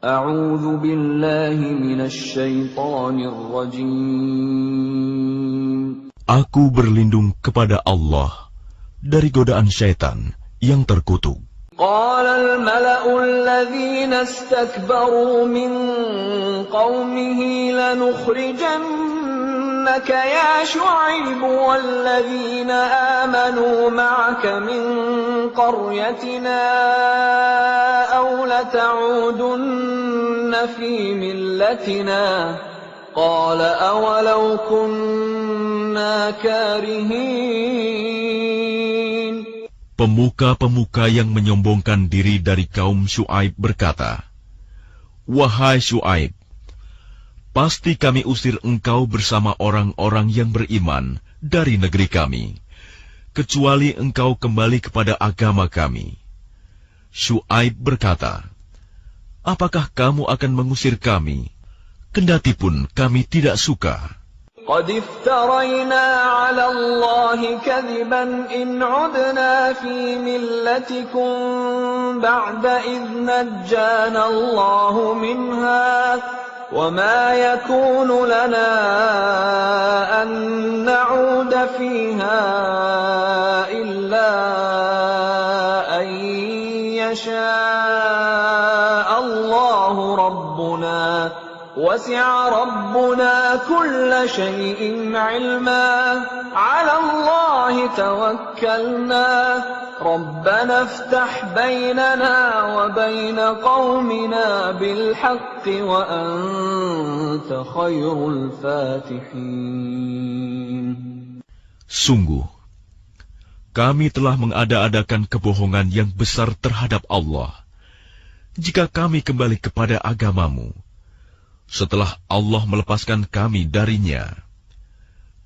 A'udzu billahi minasy syaithanir rajim. Aku berlindung kepada Allah dari godaan syaitan yang terkutuk. قال الملأ الذين استكبروا من قومه لنخرجنك يا شعيب والذين آمنوا معك من قريتنا أو لتعودن في ملتنا قال أولو كنا كارهين. Pemuka-pemuka yang menyombongkan diri dari kaum Syuaib berkata, "Wahai Syuaib, pasti kami usir engkau bersama orang-orang yang beriman dari negeri kami, kecuali engkau kembali kepada agama kami." Syuaib berkata, "Apakah kamu akan mengusir kami, kendatipun kami tidak suka?" قد افترينا على الله كذبا إن عدنا في ملتكم بعد إذ نجانا الله منها وما يكون لنا أن نعود فيها إلا أن يشاء الله ربنا وسع ربنا كل شيء علما على الله توكلنا ربنا افتح بيننا وبين قومنا بالحق وأنت خير الفاتحين. Sungguh, kami telah mengada-adakan kebohongan yang besar terhadap Allah. Jika kami kembali kepada agamamu, setelah Allah melepaskan kami darinya,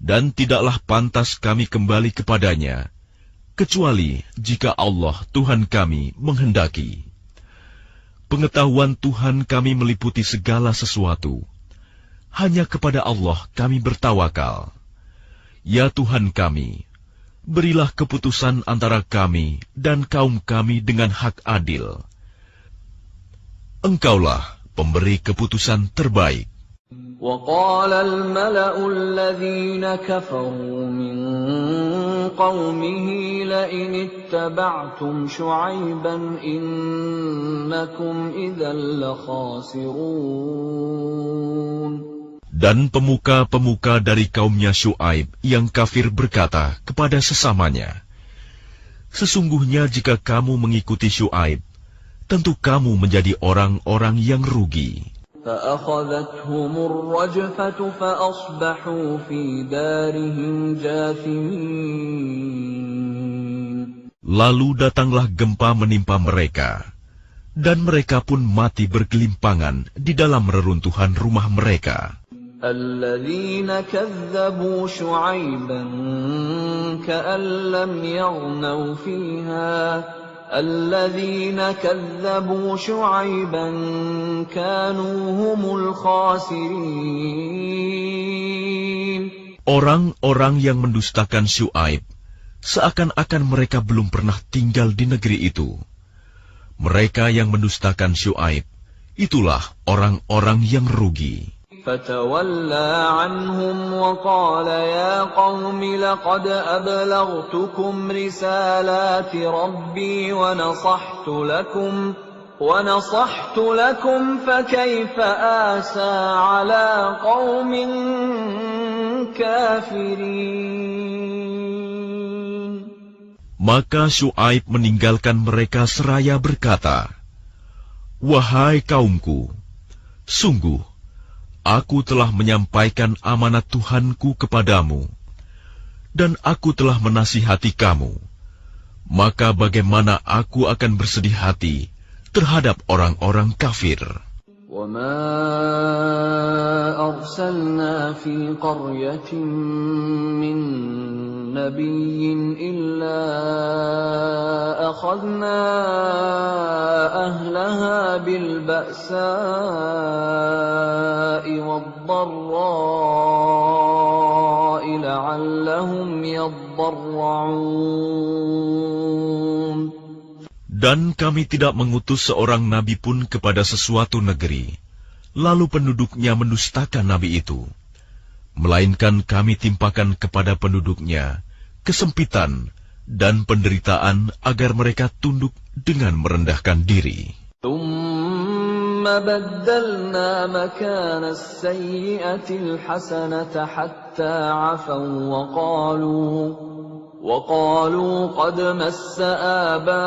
dan tidaklah pantas kami kembali kepadanya, kecuali jika Allah Tuhan kami menghendaki. Pengetahuan Tuhan kami meliputi segala sesuatu. Hanya kepada Allah kami bertawakal. Ya Tuhan kami, berilah keputusan antara kami dan kaum kami dengan hak adil. Engkaulah pemberi keputusan terbaik. وقال الملأ الذين كفروا من قومه لئن اتبعتم شعيبا إنكم إذا لخاسرون. Dan pemuka-pemuka dari kaumnya Syuaib yang kafir berkata kepada sesamanya, "Sesungguhnya jika kamu mengikuti Syuaib, tentu kamu menjadi orang-orang yang rugi." فأخذتهم الرجفة فأصبحوا في دارهم جاثمين. Lalu datanglah gempa menimpa mereka, dan mereka pun mati bergelimpangan di dalam reruntuhan rumah mereka. الذين كذبوا شعيبا كأن لم يغنوا فيها الذين كذبوا شعيبا كانوا هم الخاسرين. Orang-orang yang mendustakan Syuaib seakan-akan mereka belum pernah tinggal di negeri itu. Mereka yang mendustakan Syuaib, itulah orang-orang yang rugi. فتولى عنهم وقال يا قوم لقد أبلغتكم رسالات ربي ونصحت لكم فكيف آسى على قوم كافرين. Maka Syuaib meninggalkan mereka seraya berkata, "Wahai kaumku, sungguh aku telah menyampaikan amanat Tuhanku kepadamu, dan aku telah menasihati kamu. Maka bagaimana aku akan bersedih hati terhadap orang-orang kafir?" وَمَا أَرْسَلْنَا فِي قَرْيَةٍ مِّن نَّبِيٍّ إِلَّا أَخَذْنَا أَهْلَهَا بِالْبَأْسَاءِ وَالضَّرَّاءِ لَعَلَّهُمْ يَضَّرَّعُونَ. Dan kami tidak mengutus seorang nabi pun kepada sesuatu negeri, lalu penduduknya mendustakan nabi itu. Melainkan kami timpakan kepada penduduknya kesempitan dan penderitaan agar mereka tunduk dengan merendahkan diri. ثم بدلنا مكان السيئة الحسنة حتى عفوا وقالوا قد مس آباءنا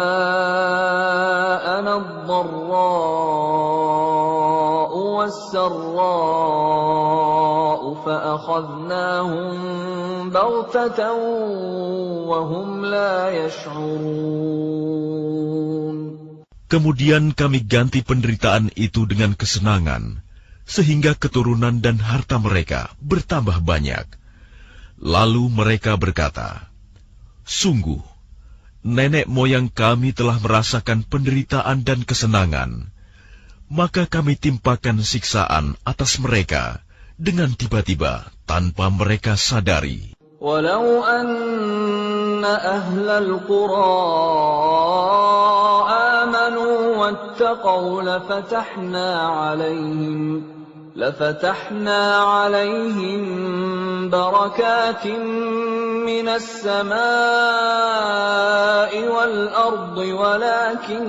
الضراء والسراء فأخذناهم بغتة وهم لا يشعرون. Kemudian kami ganti penderitaan itu dengan kesenangan, sehingga keturunan dan harta mereka bertambah banyak. Lalu mereka berkata, "Sungguh, nenek moyang kami telah merasakan penderitaan dan kesenangan, maka kami timpakan siksaan atas mereka dengan tiba-tiba tanpa mereka sadari." Walau anna ahlal qura amanu wattaqaw lafatahna alaihim barakatin minas samai wal ardi walakin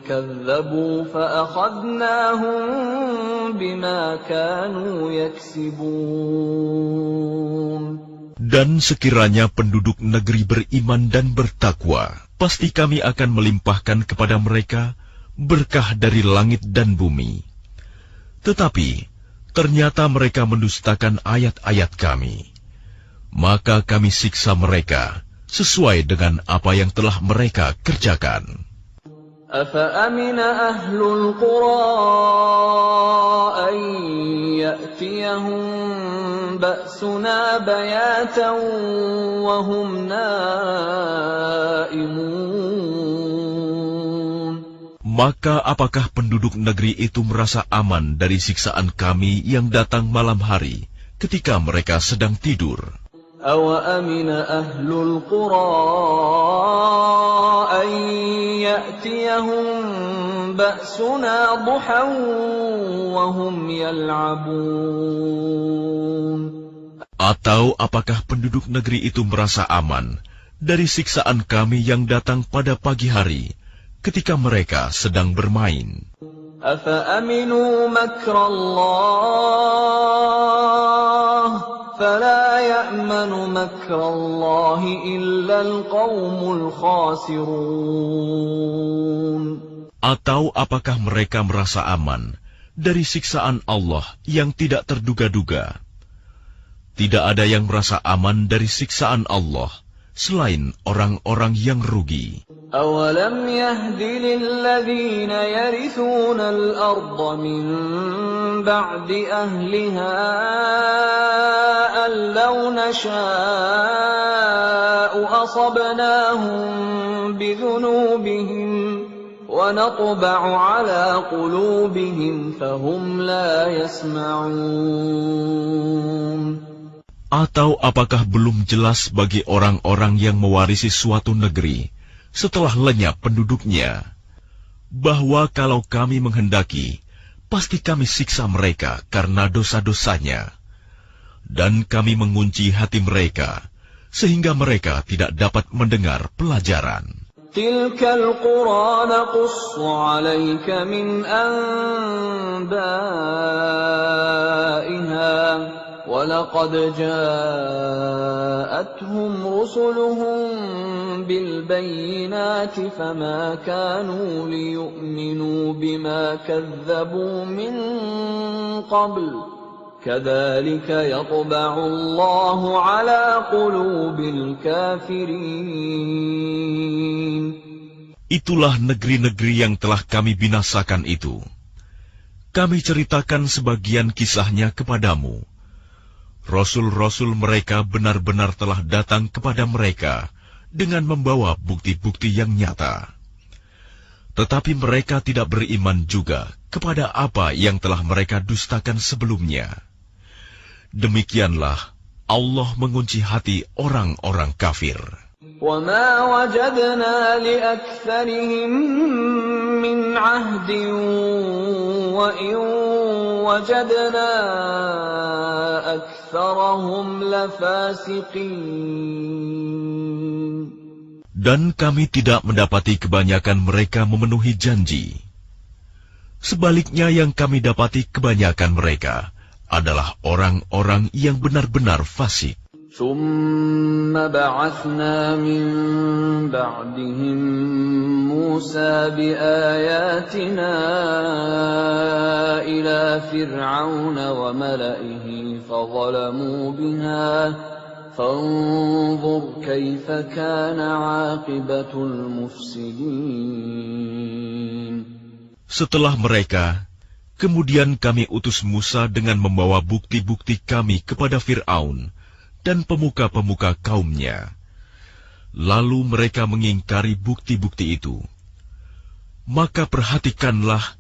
كذبوا فأخذناهم بما كانوا يكسبون. Dan sekiranya penduduk negeri beriman dan bertakwa, pasti kami akan melimpahkan kepada mereka berkah dari langit dan bumi. Tetapi ternyata mereka mendustakan ayat-ayat kami. Maka kami siksa mereka sesuai dengan apa yang telah mereka kerjakan. أَفَأَمِنَ أَهْلُ الْقُرَىٰ أَن يَأْتِيَهُم بَأْسُنَا بَيَاتًا وَهُمْ نَائِمُونَ. Maka apakah penduduk negeri itu merasa aman dari siksaan kami yang datang malam hari ketika mereka sedang tidur? أَوَأَمِنَ أَهْلُ الْقُرَىٰ أَن يَأْتِيَهُم بَأْسُنَا ضُحًى وَهُمْ يَلْعَبُونَ. Atau apakah penduduk negeri itu merasa aman dari siksaan kami yang datang pada pagi hari ketika mereka sedang bermain? أَفَأَمِنُوا مَكْرَ اللَّهِ فَلَا يَأْمَنُ مَكْرَ اللَّهِ إِلَّا الْقَوْمُ الْخَاسِرُونَ. Atau apakah mereka merasa aman dari siksaan Allah yang tidak terduga-duga? Tidak ada yang merasa aman dari siksaan Allah selain orang-orang yang rugi. أَوَلَمْ يَهْدِ لِلَّذِينَ يَرِثُونَ الْأَرْضَ مِن بَعْدِ أَهْلِهَا أَن لَّوْ نَشَاءُ أَصَبْنَاهُم بِذُنُوبِهِمْ وَنَطْبَعُ عَلَىٰ قُلُوبِهِمْ فَهُمْ لَا يَسْمَعُونَ. Atau apakah belum jelas bagi orang-orang yang mewarisi suatu negeri setelah lenyap penduduknya, bahwa kalau kami menghendaki, pasti kami siksa mereka karena dosa-dosanya, dan kami mengunci hati mereka, sehingga mereka tidak dapat mendengar pelajaran. Tilkal qura naqussu 'alaika min anba'iha وَلَقَدْ جَاءَتْهُمْ رُسُلُهُم بِالْبَيِّنَاتِ فَمَا كَانُوا لِيُؤْمِنُوا بِمَا كَذَّبُوا مِن قَبْلُ كَذَلِكَ يَطْبَعُ اللَّهُ عَلَى قُلُوبِ الْكَافِرِينَ. Itulah negeri-negeri yang telah kami binasakan itu. Kami ceritakan sebagian kisahnya kepadamu. Rasul-rasul mereka benar-benar telah datang kepada mereka dengan membawa bukti-bukti yang nyata. Tetapi mereka tidak beriman juga kepada apa yang telah mereka dustakan sebelumnya. Demikianlah Allah mengunci hati orang-orang kafir. وَمَا وَجَدْنَا لِأَكْثَرِهِم مِّنْ عَهْدٍ وَإِن وَجَدْنَا أَكْثَرَهُمْ لَفَاسِقِينَ. Dan kami tidak mendapati kebanyakan mereka memenuhi janji. Sebaliknya yang kami dapati kebanyakan mereka adalah orang-orang yang benar-benar fasik. ثُمَّ بَعَثْنَا مِن بَعْدِهِم مُّوسَىٰ بِآيَاتِنَا إِلَىٰ فِرْعَوْنَ وَمَلَئِهِ فَظَلَمُوا بِهَا فَانظُرْ كَيْفَ كَانَ عَاقِبَةُ الْمُفْسِدِينَ. Setelah mereka, kemudian kami utus Musa dengan membawa bukti-bukti kami kepada Fir'aun dan pemuka-pemuka kaumnya. Lalu mereka mengingkari bukti-bukti itu. Maka perhatikanlah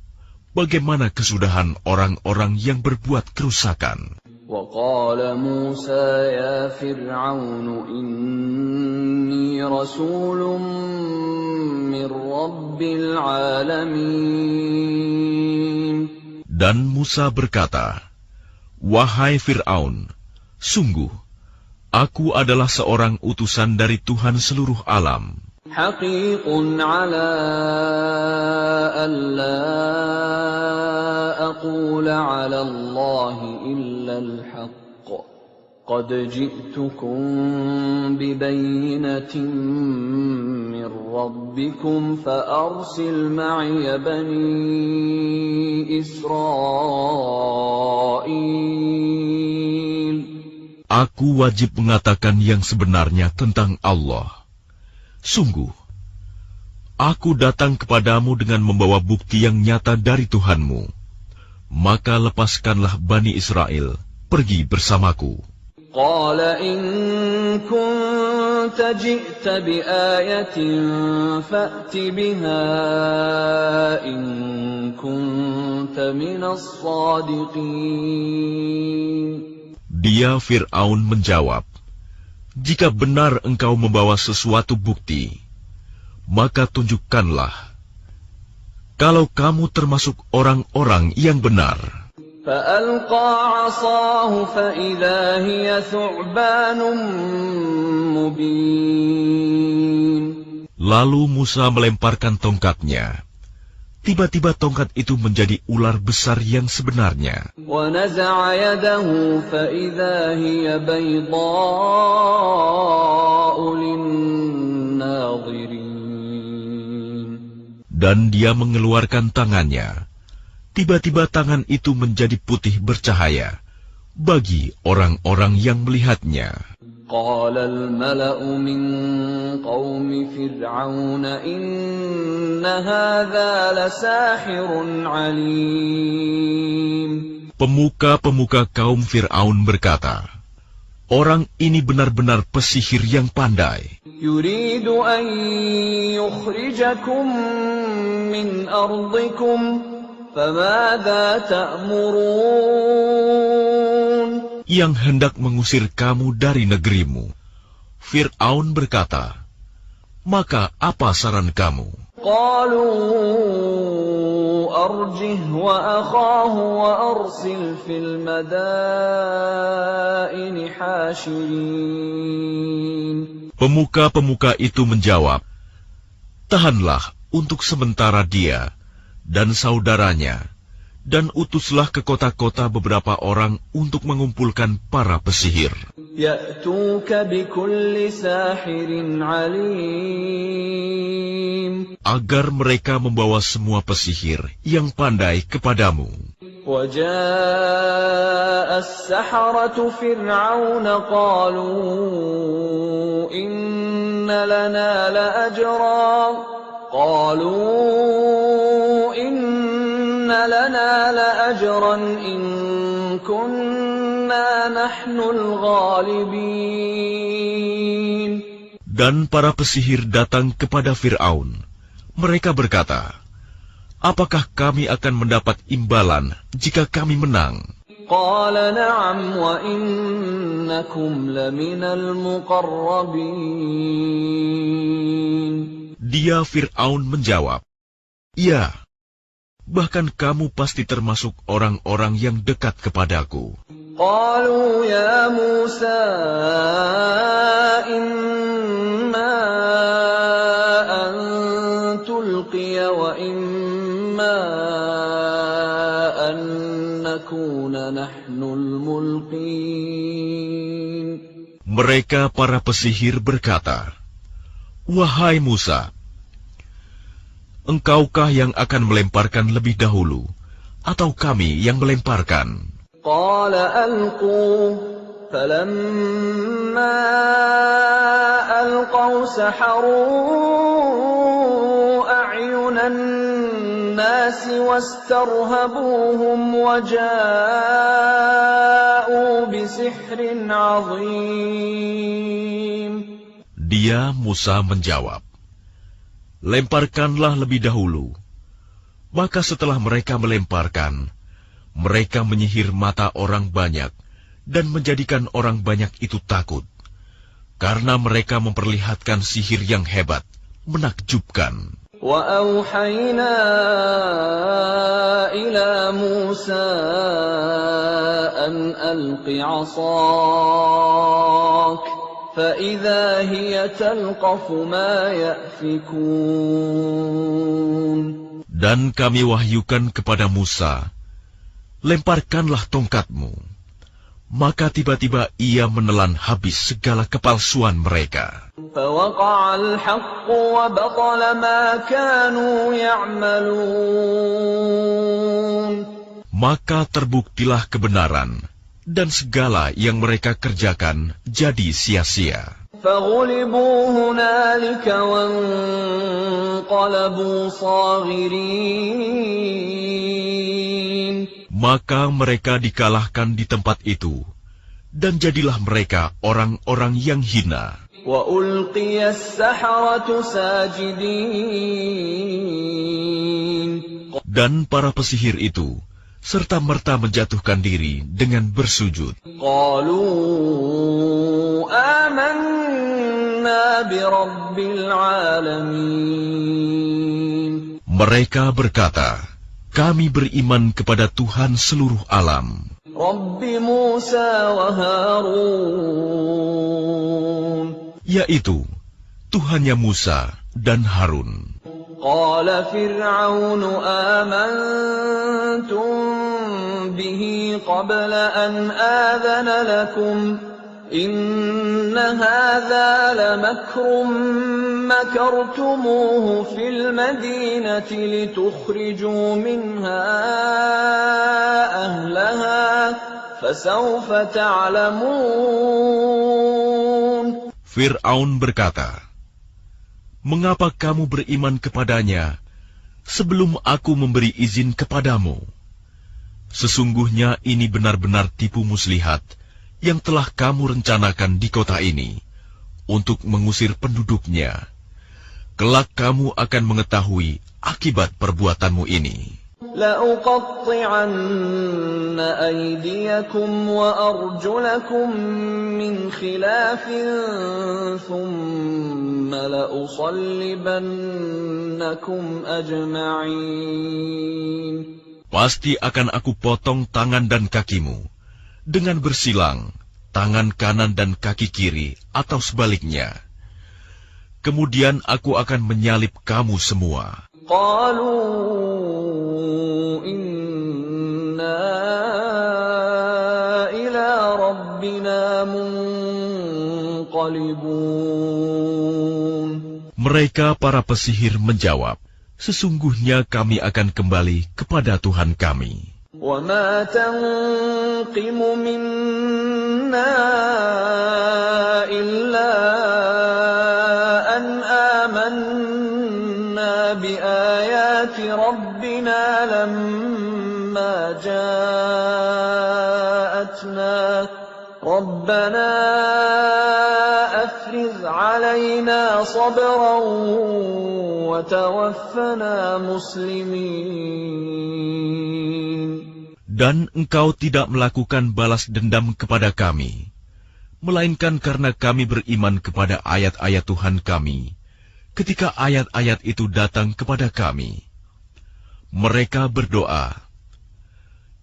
bagaimana kesudahan orang-orang yang berbuat kerusakan. وَقَالَ مُوسَى يَا فِرْعَوْنُ إِنِّي رَسُولٌ مِّن رَّبِّ الْعَالَمِينَ. Dan Musa berkata, "Wahai Fir'aun, sungguh, aku adalah seorang utusan dari Tuhan seluruh alam. حَقِيقٌ عَلَىٰ أَلَّا أَقُولَ عَلَى اللَّهِ إِلَّا الْحَقَّ قَدْ جِئْتُكُم بِبَيِّنَةٍ مِّن رَّبِّكُمْ فَأَرْسِلْ مَعِيَ بَنِي إِسْرَائِيلَ." Aku wajib mengatakan yang sebenarnya tentang Allah. Sungguh, aku datang kepadamu dengan membawa bukti yang nyata dari Tuhanmu. Maka lepaskanlah Bani Israel, pergi bersamaku. قَالَ إِن كُنتَ جِئْتَ بِآيَةٍ فَأْتِ بِهَا إِن كُنتَ مِنَ الصَّادِقِينَ. Dia Fir'aun menjawab, "Jika benar engkau membawa sesuatu bukti, maka tunjukkanlah. Kalau kamu termasuk orang-orang yang benar." فَأَلْقَى عَصَاهُ فَإِذَا هِيَ ثُعْبَانٌ مُّبِينٌ. Lalu Musa melemparkan tongkatnya. Tiba-tiba tongkat itu menjadi ular besar yang sebenarnya. وَنَزَعَ يَدَهُ فَإِذَا هِيَ بَيْضَاءُ لِلنَّاظِرِينَ. Dan dia mengeluarkan tangannya. Tiba-tiba tangan itu menjadi putih bercahaya bagi orang-orang yang melihatnya. قَالَ الْمَلَأُ مِنْ قَوْمِ فِرْعَوْنَ إِنَّ هَذَا لَسَاحِرٌ عَلِيمٌ. Pemuka-pemuka kaum Fir'aun berkata, "Orang ini benar-benar pesihir yang pandai. يُرِيدُ أَنْ يُخْرِجَكُمْ مِنْ أَرْضِكُمْ فَمَاذَا تَأْمُرُونَ." Yang hendak mengusir kamu dari negerimu. Fir'aun berkata, "Maka apa saran kamu?" قَالُوا أَرْجِهْ وَأَخَاهُ وَأَرْسِلْ فِي الْمَدَائِنِ حَاشِرِينَ. Pemuka-pemuka itu menjawab, "Tahanlah untuk sementara dia dan saudaranya, dan utuslah ke kota-kota beberapa orang untuk mengumpulkan para pesihir. يَأْتُوكَ بِكُلِّ سَاحِرٍ عَلِيمٍ. Agar mereka membawa semua pesihir yang pandai kepadamu." وَجَاءَ السَّحَرَةُ فِرْعَوْنَ قَالُوا إِنَّ لَنَا لَأَجْرًا إِن كُنَّا نَحْنُ الْغَالِبِينَ. Dan para pesihir datang kepada Fir'aun. Mereka berkata, "Apakah kami akan mendapat imbalan jika kami menang?" قال نعم وإنكم لمن المقربين. Dia Fir'aun menjawab, "Ya, bahkan kamu pasti termasuk orang-orang yang dekat kepadaku." قالوا يا موسى إما أن تلقي وإما أن نكون نحن الملقين. Mereka para pesihir berkata, "Wahai Musa, engkaukah yang akan melemparkan lebih dahulu, atau kami yang melemparkan?" قال ألقوا فلما ألقوا سحروا أعين الناس واسترهبوهم وجاءوا بسحر عظيم. Dia Musa menjawab, "Lemparkanlah lebih dahulu." Maka setelah mereka melemparkan, mereka menyihir mata orang banyak dan menjadikan orang banyak itu takut, karena mereka memperlihatkan sihir yang hebat, menakjubkan. وَأَوْحَيْنَا إِلَى مُوسَى أَنْ أَلْقِ عَصَاكَ فَإِذَا هِيَ تَلْقَفُ مَا يَأْفِكُونَ. Dan kami wahyukan kepada Musa, "Lemparkanlah tongkatmu." Maka tiba-tiba ia menelan habis segala kepalsuan mereka. فَوَقَعَ الْحَقُّ وَبَطَلَ مَا كَانُوا يَعْمَلُونَ. Maka terbuktilah kebenaran, dan segala yang mereka kerjakan jadi sia-sia. فَغُلِبُوا هُنَالِكَ وَانقَلَبُوا صَاغِرِينَ. Maka mereka dikalahkan di tempat itu, dan jadilah mereka orang-orang yang hina. وَأُلْقِيَ السَّحَرَةُ سَاجِدِينَ. Dan para pesihir itu serta-merta menjatuhkan diri dengan bersujud. قَالُوا آمَنَّا بِرَبِّ الْعَالَمِينَ. Mereka berkata, "Kami beriman kepada Tuhan seluruh alam, رَبِّ مُوسَى وَهَارُونَ. yaitu Tuhannya Musa dan Harun." قال فرعون آمنتم به قبل أن آذن لكم إن هذا لمكر مكرتموه في المدينة لتخرجوا منها أهلها فسوف تعلمون. Fir'aun berkata, "Mengapa kamu beriman kepadanya sebelum aku memberi izin kepadamu? Sesungguhnya ini benar-benar tipu muslihat yang telah kamu rencanakan di kota ini untuk mengusir penduduknya. Kelak kamu akan mengetahui akibat perbuatanmu ini." لأقطعن أيديكم وأرجلكم من خلاف ثم لأصلبنكم أجمعين. Pasti akan aku potong tangan dan kakimu dengan bersilang, tangan kanan dan kaki kiri atau sebaliknya. Kemudian aku akan menyalib kamu semua. قالوا إنا إلى ربنا منقلبون. Mereka para pesihir menjawab, "Sesungguhnya kami akan kembali kepada Tuhan kami." وما تنقم منا إلا أن آمنا بآيات ربنا لما جاءتنا ربنا أفرغ علينا صبرا وتوفنا مسلمين. Dan engkau tidak melakukan balas dendam kepada kami, melainkan karena kami beriman kepada ayat-ayat Tuhan kami, ketika ayat-ayat itu datang kepada kami. Mereka berdoa,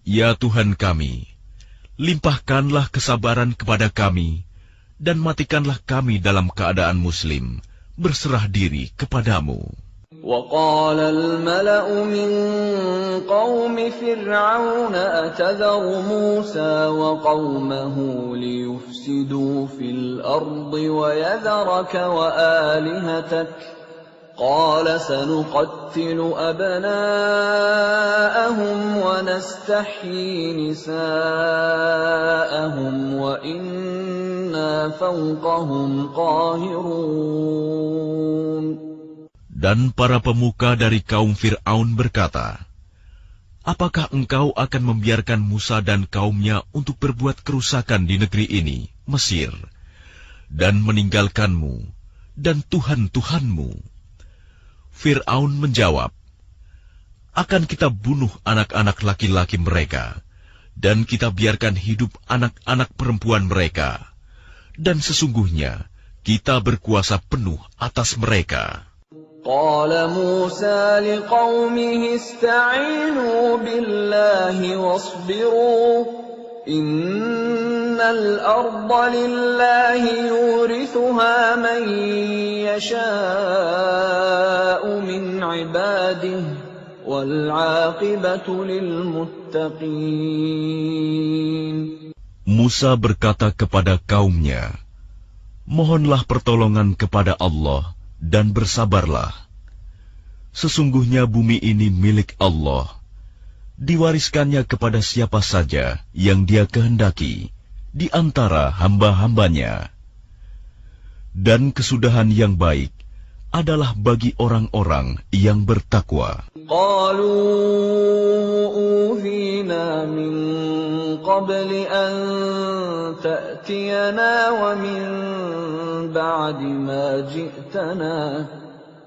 "Ya Tuhan kami, limpahkanlah kesabaran kepada kami, dan matikanlah kami dalam keadaan muslim, berserah diri kepadamu." وقال الملأ من قوم فرعون أتذر موسى وقومه ليفسدوا في الأرض ويذرك وآلهتك قال سنقتل أبناءهم ونستحيي نساءهم وإنا فوقهم قاهرون. Dan para pemuka dari kaum Fir'aun berkata, "Apakah engkau akan membiarkan Musa dan kaumnya untuk berbuat kerusakan di negeri ini, Mesir, dan meninggalkanmu dan Tuhan-Tuhanmu?" Fir'aun menjawab, "Akan kita bunuh anak-anak laki-laki mereka, dan kita biarkan hidup anak-anak perempuan mereka, dan sesungguhnya kita berkuasa penuh atas mereka." قال موسى لقومه استعينوا بالله واصبروا إن الأرض لله يورثها من يشاء من عباده والعاقبة للمتقين. Musa berkata kepada kaumnya, "Mohonlah pertolongan kepada Allah dan bersabarlah. Sesungguhnya bumi ini milik Allah, diwariskannya kepada siapa saja yang Dia kehendaki di antara hamba-hambanya. Dan kesudahan yang baik adalah bagi orang-orang yang bertakwa." قالوا أوذينا من قبل أن تأتينا ومن بعد ما جئتنا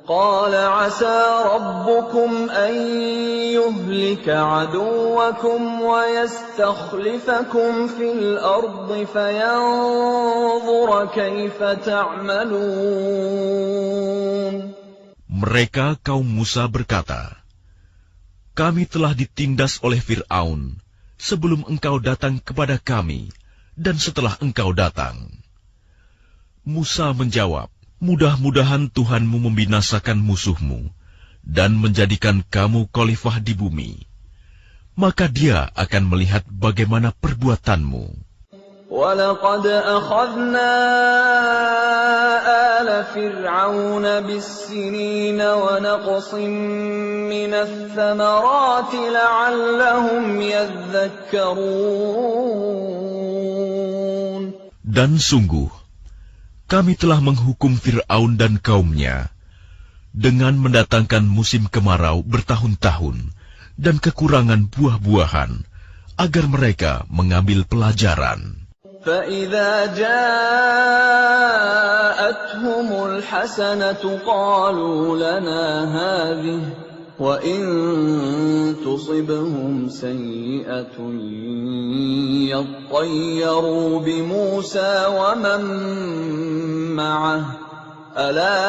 قال عسى ربكم أن يهلك عدوكم ويستخلفكم في الأرض فينظر كيف تعملون. Mereka kaum Musa berkata, "Kami telah ditindas oleh Fir'aun sebelum engkau datang kepada kami dan setelah engkau datang." Musa menjawab, "Mudah-mudahan Tuhanmu membinasakan musuhmu dan menjadikan kamu khalifah di bumi. Maka Dia akan melihat bagaimana perbuatanmu." وَلَقَدْ أَخَذْنَا آلَ فِرْعَوْنَ بِالسِّنِينَ وَنَقْصٍ مِّنَ الثَّمَرَاتِ لَعَلَّهُمْ يَذَّكَّرُونَ. Dan sungguh, kami telah menghukum Fir'aun dan kaumnya dengan mendatangkan musim kemarau bertahun-tahun dan kekurangan buah-buahan, agar mereka mengambil pelajaran. فَإِذَا جَاءَتْهُمُ الْحَسَنَةُ قَالُوا لَنَا هَٰذِهِ وَإِن تُصِبْهُمْ سَيِّئَةٌ يَطَّيَّرُوا بِمُوسَىٰ وَمَن مَّعَهُ أَلَا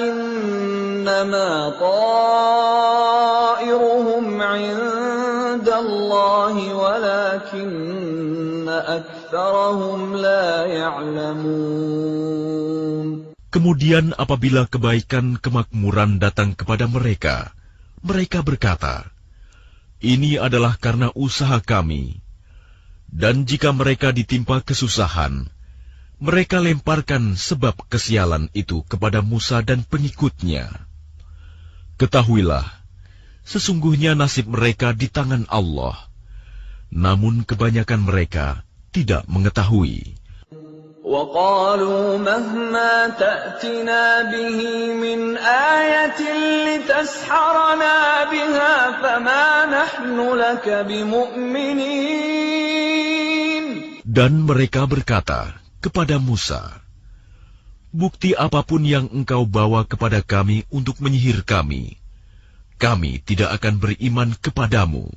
إِنَّمَا طَائِرُهُمْ عِندَ اللَّهِ وَلَٰكِنَّ أَكْثَرَهُمْ لَا يَعْلَمُونَ. Kemudian apabila kebaikan kemakmuran datang kepada mereka, mereka berkata, "Ini adalah karena usaha kami." Dan jika mereka ditimpa kesusahan, mereka lemparkan sebab kesialan itu kepada Musa dan pengikutnya. Ketahuilah, sesungguhnya nasib mereka di tangan Allah, namun kebanyakan mereka tidak mengetahui. وَقَالُوا مَهْمَا تَأْتِنَا بِهِ مِنْ آيَةٍ لِتَسْحَرَنَا بِهَا فَمَا نَحْنُ لَكَ بِمُؤْمِنِينَ. Dan mereka berkata kepada Musa, "Bukti apapun yang engkau bawa kepada kami untuk menyihir kami, kami tidak akan beriman kepadamu."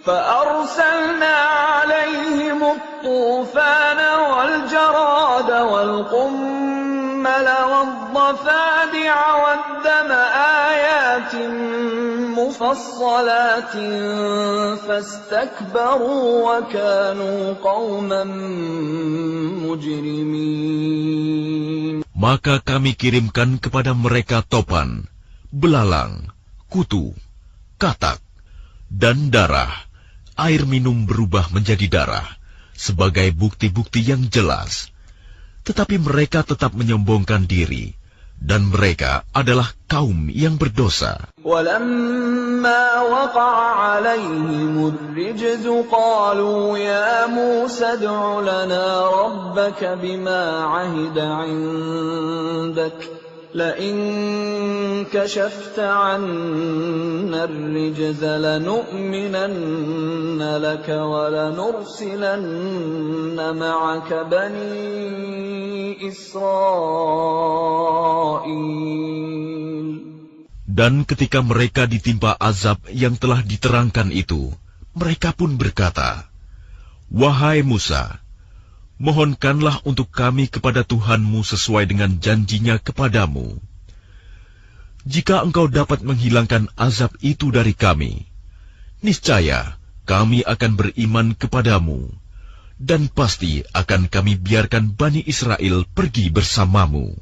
فأرسلنا عليهم الطوفان والجراد والقمل والضفادع والدم آيات مفصلات فاستكبروا وكانوا قوما مجرمين. Maka kami kirimkan kepada mereka topan, belalang, kutu, katak, dan darah. Air minum berubah menjadi darah, sebagai bukti-bukti yang jelas. Tetapi mereka tetap menyombongkan diri, dan mereka adalah kaum yang berdosa. وَلَمَّا وَقَعَ عَلَيْهِمُ الرِّجْزُ قَالُوا يَا مُوسَى ادْعُ لَنَا رَبَّكَ بِمَا عَهِدَ عِندَكَ لَئِن كَشَفْتَ عَنَّا الرِّجْزَ لَنُؤْمِنَنَّ لَكَ وَلَنُرْسِلَنَّ مَعَكَ بَنِي إِسْرَائِيلَ. Dan ketika mereka ditimpa azab yang telah diterangkan itu, mereka pun berkata, "Wahai Musa, mohonkanlah untuk kami kepada Tuhanmu sesuai dengan janjinya kepadamu. Jika engkau dapat menghilangkan azab itu dari kami, niscaya kami akan beriman kepadamu, dan pasti akan kami biarkan Bani Israel pergi bersamamu."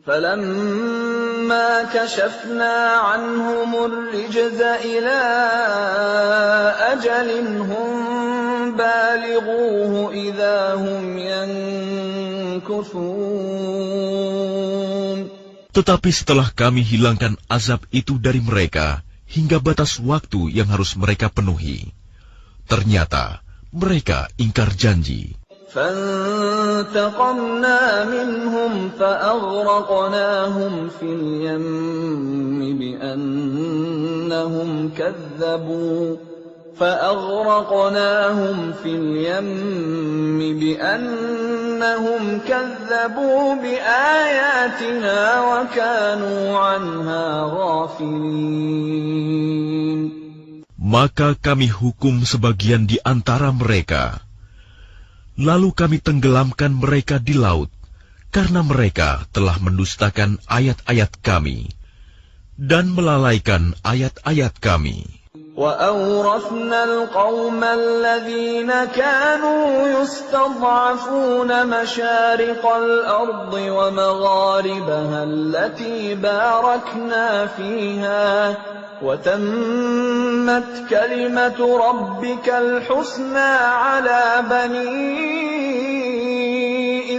فَلَمَّا كَشَفْنَا عَنْهُمُ الرِّجْزَ إِلَىٰ أَجَلٍ هُمْ بَالِغُوهُ إِذَا هُمْ يَنكُثُونَ. Tetapi setelah kami hilangkan azab itu dari mereka hingga batas waktu yang harus mereka penuhi, ternyata mereka ingkar janji. فَانْتَقَمْنَا مِنْهُمْ فَأَغْرَقْنَاهُمْ فِي الْيَمِّ بِأَنَّهُمْ كَذَّبُوا بِآيَاتِنَا وَكَانُوا عَنْهَا غَافِلِينَ. Maka kami hukum sebagian di antara mereka. Lalu kami tenggelamkan mereka di laut, karena mereka telah mendustakan ayat-ayat kami, dan melalaikan ayat-ayat kami. وَأَوْرَثْنَا الْقَوْمَ الَّذِينَ كَانُوا يُسْتَضْعَفُونَ مَشَارِقَ الْأَرْضِ وَمَغَارِبَهَا الَّتِي بَارَكْنَا فِيهَا وَتَمَّتْ كَلِمَةُ رَبِّكَ الْحُسْنَى عَلَى بَنِي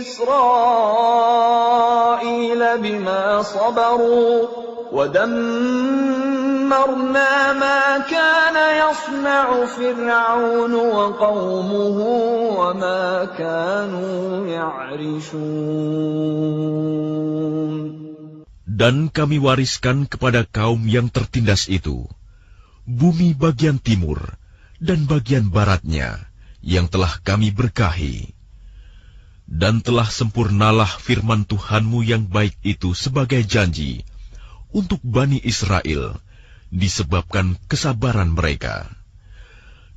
إِسْرَائِيلَ بِمَا صَبَرُوا وَدَمَّرْنَا مَا كَانَ يَصْنَعُ فِرْعَوْنُ وَقَوْمُهُ وَمَا كَانُوا يَعْرِشُونَ. Dan kami wariskan kepada kaum yang tertindas itu bumi bagian timur dan bagian baratnya yang telah kami berkahi. Dan telah sempurnalah firman Tuhanmu yang baik itu sebagai janji untuk Bani Israel disebabkan kesabaran mereka.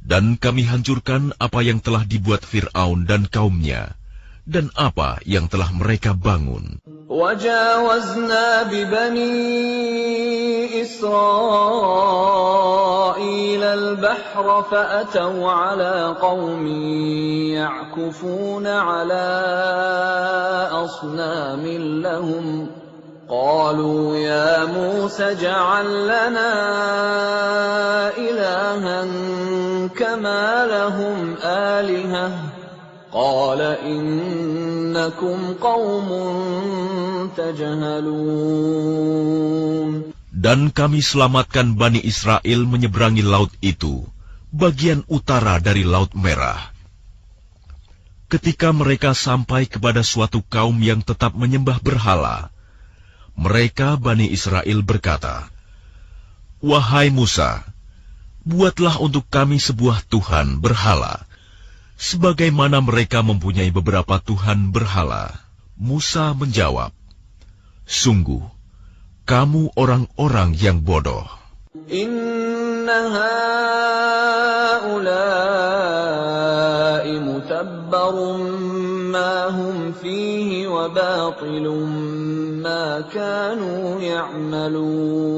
Dan kami hancurkan apa yang telah dibuat Fir'aun dan kaumnya, dan apa yang telah mereka bangun. وَجَاوَزْنَا بِبَنِي إِسْرَائِيلَ الْبَحْرَ فَأَتَوْا عَلَىٰ قَوْمٍ يَعْكُفُونَ عَلَىٰ أَصْنَامٍ لَّهُمْ قَالُوا يَا مُوسَى اجْعَل لَّنَا إِلَٰهًا كَمَا لَهُمْ آلِهَةٌ قَالَ إِنَّكُمْ قَوْمٌ تَجْهَلُونَ. Dan kami selamatkan Bani Israel menyeberangi laut itu, bagian utara dari Laut Merah. Ketika mereka sampai kepada suatu kaum yang tetap menyembah berhala, mereka Bani Israel berkata, "Wahai Musa, buatlah untuk kami sebuah Tuhan berhala, sebagaimana mereka mempunyai beberapa Tuhan berhala." Musa menjawab, "Sungguh, kamu orang-orang yang bodoh. إِنَّ هؤلاء متبر ما هم فيه وباطل ما كانوا يعملون.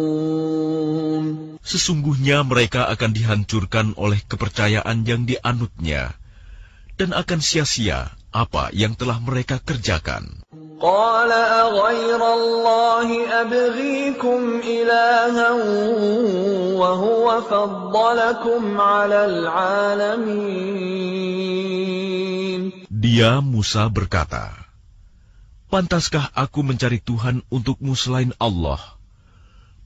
Sesungguhnya mereka akan dihancurkan oleh kepercayaan yang dianutnya, dan akan sia-sia apa yang telah mereka kerjakan. قال أغير الله أبغيكم إلها وهو فضلكم على العالمين. Dia Musa berkata, "Pantaskah aku mencari Tuhan untukmu selain Allah,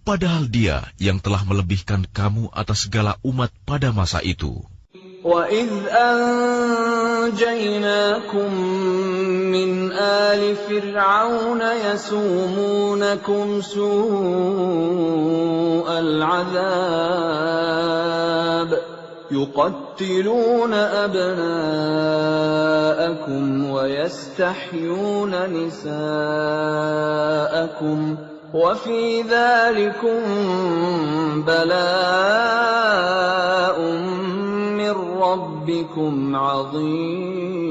padahal Dia yang telah melebihkan kamu atas segala umat pada masa itu." وَإِذْ أَنْجَيْنَاكُمْ مِنْ آلِ فِرْعَوْنَ يَسُومُونَكُمْ سُوءَ الْعَذَابِ يُقَتِّلُونَ أَبْنَاءَكُمْ وَيَسْتَحْيُونَ نِسَاءَكُمْ وَفِي ذَلِكُمْ بَلَاءٌ مِّن رَّبِّكُمْ عَظِيمٌ.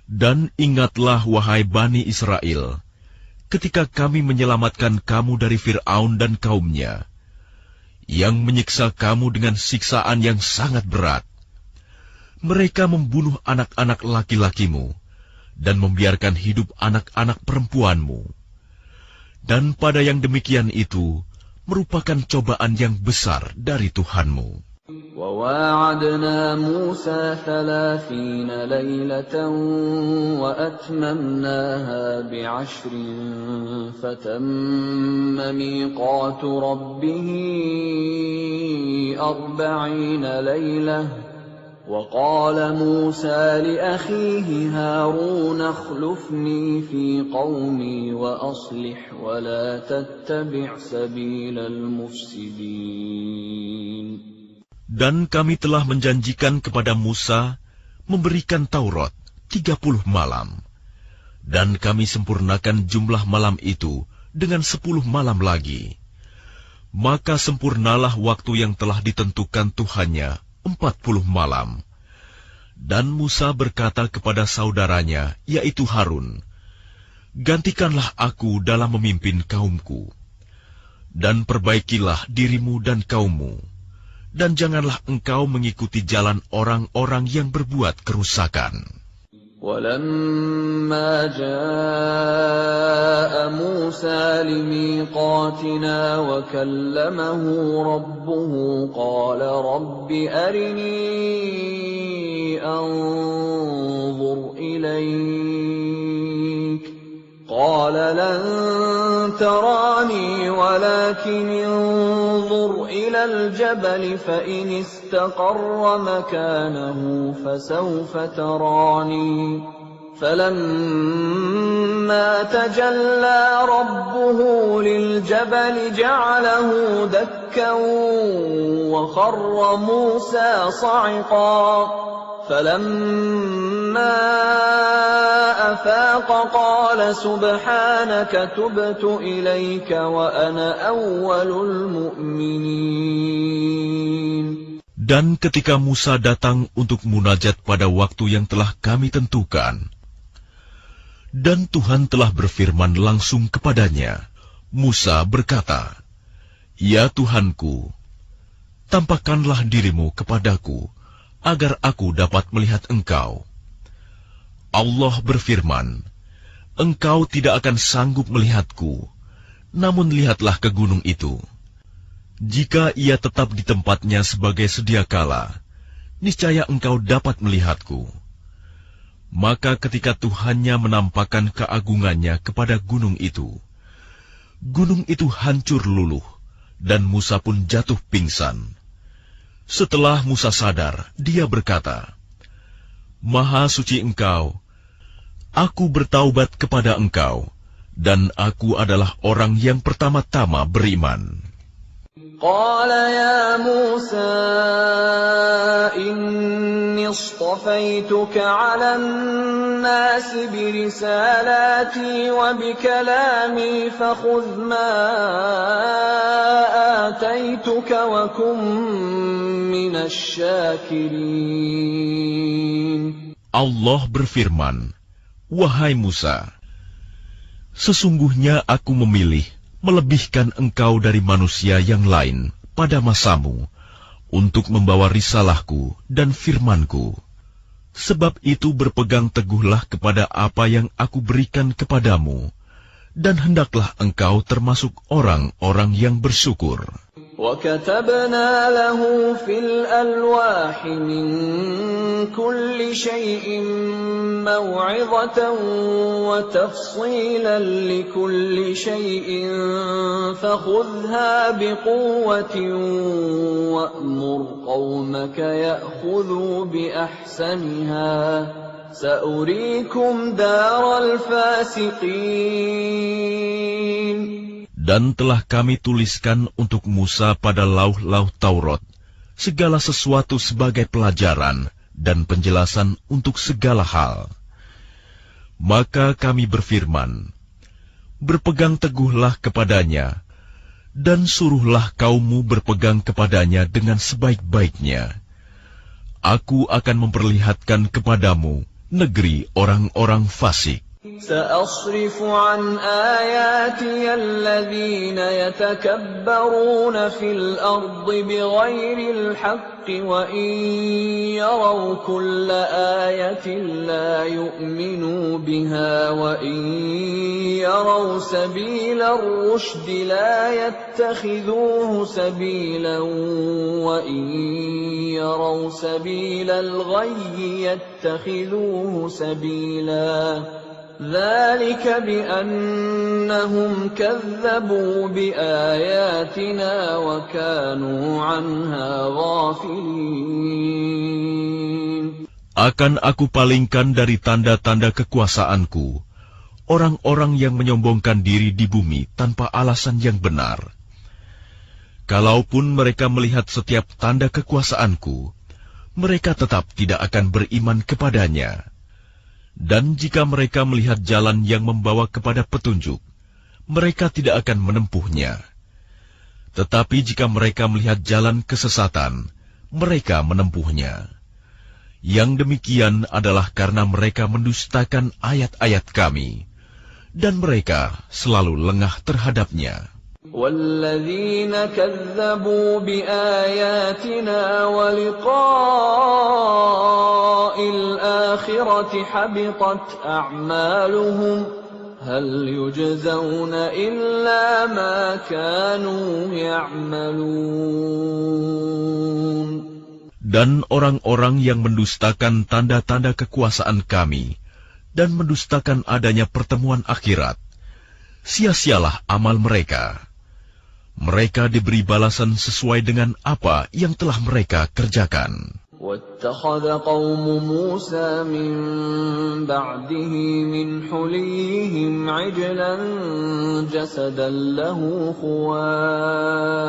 Dan ingatlah wahai Bani Israel, ketika kami menyelamatkan kamu dari Fir'aun dan kaumnya, yang menyiksa kamu dengan siksaan yang sangat berat. Mereka membunuh anak-anak laki-lakimu dan membiarkan hidup anak-anak perempuanmu. Dan pada yang demikian itu merupakan cobaan yang besar dari Tuhanmu. وَوَاعَدْنَا مُوسَى 30 لَيْلَةً وَأَتْمَمْنَاهَا ب10 فَتَمَّ مِيقَاتُ رَبِّهِ 40 لَيْلَةً وَقَالَ مُوسَى لِأَخِيهِ هَارُونَ اخْلُفْنِي فِي قَوْمِي وَأَصْلِحْ وَلَا تَتَّبِعْ سَبِيلَ الْمُفْسِدِينَ. Dan kami telah menjanjikan kepada Musa memberikan Taurat 30 malam. Dan kami sempurnakan jumlah malam itu dengan 10 malam lagi. Maka sempurnalah waktu yang telah ditentukan Tuhannya 40 malam. Dan Musa berkata kepada saudaranya, yaitu Harun, "Gantikanlah aku dalam memimpin kaumku, dan perbaikilah dirimu dan kaummu, dan janganlah engkau mengikuti jalan orang-orang yang berbuat kerusakan." وَلَمَّا جَاءَ مُوسَى لِمِيقَاتِنَا وَكَلَّمَهُ رَبُّهُ قَالَ رَبِّ أَرِنِي أَنظُرْ إِلَيْكَ قَالَ لَن تَرَانِي وَلَكِنِ انظُرْ إِلَى الْجَبَلِ فَإِنِ اسْتَقَرَّ مَكَانَهُ فَسَوْفَ تَرَانِي فَلَمَّا تَجَلَّى رَبُّهُ لِلْجَبَلِ جَعَلَهُ دَكًّا وَخَرَّ مُوسَى صَعِقًا فَلَمَّا أَفَاقَ قَالَ سُبْحَانَكَ تُبْتُ إِلَيْكَ وَأَنَا أَوَّلُ الْمُؤْمِنِينَ. Dan ketika Musa datang untuk munajat pada waktu yang telah kami tentukan, dan Tuhan telah berfirman langsung kepadanya, Musa berkata, "Ya Tuhanku, tampakkanlah dirimu kepadaku, agar aku dapat melihat engkau." Allah berfirman, "Engkau tidak akan sanggup melihatku, namun lihatlah ke gunung itu. Jika ia tetap di tempatnya sebagai sedia kala, niscaya engkau dapat melihatku." Maka ketika Tuhannya menampakkan keagungannya kepada gunung itu hancur luluh, dan Musa pun jatuh pingsan. Setelah Musa sadar, dia berkata, "Maha suci engkau, aku bertaubat kepada engkau, dan aku adalah orang yang pertama-tama beriman." قال يا موسى إني اصطفيتك على الناس برسالاتي وبكلامي فخذ ما آتيتك وكن من الشاكرين. Allah berfirman, "Wahai Musa, sesungguhnya aku memilih melebihkan engkau dari manusia yang lain pada masamu untuk membawa risalahku dan firmanku. Sebab itu berpegang teguhlah kepada apa yang aku berikan kepadamu, dan hendaklah engkau termasuk orang-orang yang bersyukur." وَكَتَبْنَا لَهُ فِي الْأَلْوَاحِ مِنْ كُلِّ شَيْءٍ مَوْعِظَةً وَتَفْصِيلًا لِكُلِّ شَيْءٍ فَخُذْهَا بِقُوَّةٍ وَأْمُرْ قَوْمَكَ يَأْخُذُوا بِأَحْسَنِهَا سَأُرِيكُمْ دَارَ الْفَاسِقِينَ. Dan telah kami tuliskan untuk Musa pada lauh-lauh Taurat segala sesuatu sebagai pelajaran dan penjelasan untuk segala hal. Maka kami berfirman, berpegang teguhlah kepadanya, dan suruhlah kaummu berpegang kepadanya dengan sebaik-baiknya. Aku akan memperlihatkan kepadamu negeri orang-orang fasik. سأصرف عن آياتي الذين يتكبرون في الأرض بغير الحق وإن يروا كل آية لا يؤمنوا بها وإن يروا سبيل الرشد لا يتخذوه سبيلا وإن يروا سبيل الغي يتخذوه سبيلا ذلك بأنهم كذبوا بآياتنا وكانوا عنها غافلين. Akan aku palingkan dari tanda-tanda kekuasaanku orang-orang yang menyombongkan diri di bumi tanpa alasan yang benar. Kalaupun mereka melihat setiap tanda kekuasaanku, mereka tetap tidak akan beriman kepadanya. Dan jika mereka melihat jalan yang membawa kepada petunjuk, mereka tidak akan menempuhnya. Tetapi jika mereka melihat jalan kesesatan, mereka menempuhnya. Yang demikian adalah karena mereka mendustakan ayat-ayat kami, dan mereka selalu lengah terhadapnya. وَالَّذِينَ كَذَّبُوا بِآيَاتِنَا وَلِقَاءِ الْآخِرَةِ حَبِطَتْ أَعْمَالُهُمْ هَلْ يُجْزَوْنَ إِلَّا مَا كَانُوا يَعْمَلُونَ. Dan orang-orang yang mendustakan tanda-tanda kekuasaan kami dan mendustakan adanya pertemuan akhirat, sia-sialah amal mereka. Mereka diberi balasan sesuai dengan apa yang telah mereka kerjakan. وَاتَّخَذَ قَوْمُ مُوسَى مِن بَعْدِهِ مِنْ حُلِيِّهِمْ عِجْلًا جَسَدًا لَهُ خُوَارٌ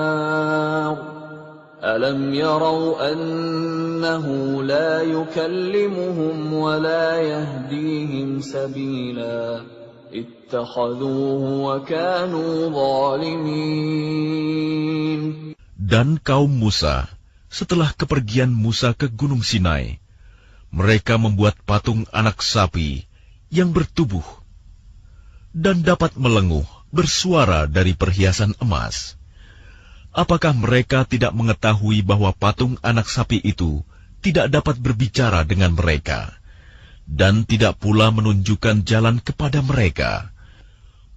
أَلَمْ يَرَوْا أَنَّهُ لَا يُكَلِّمُهُمْ وَلَا يَهْدِيهِمْ سَبِيلًا اتخذوه وكانوا ظالمين. Dan kaum Musa, setelah kepergian Musa ke Gunung Sinai, mereka membuat patung anak sapi yang bertubuh dan dapat melenguh bersuara dari perhiasan emas. Apakah mereka tidak mengetahui bahwa patung anak sapi itu tidak dapat berbicara dengan mereka, dan tidak pula menunjukkan jalan kepada mereka?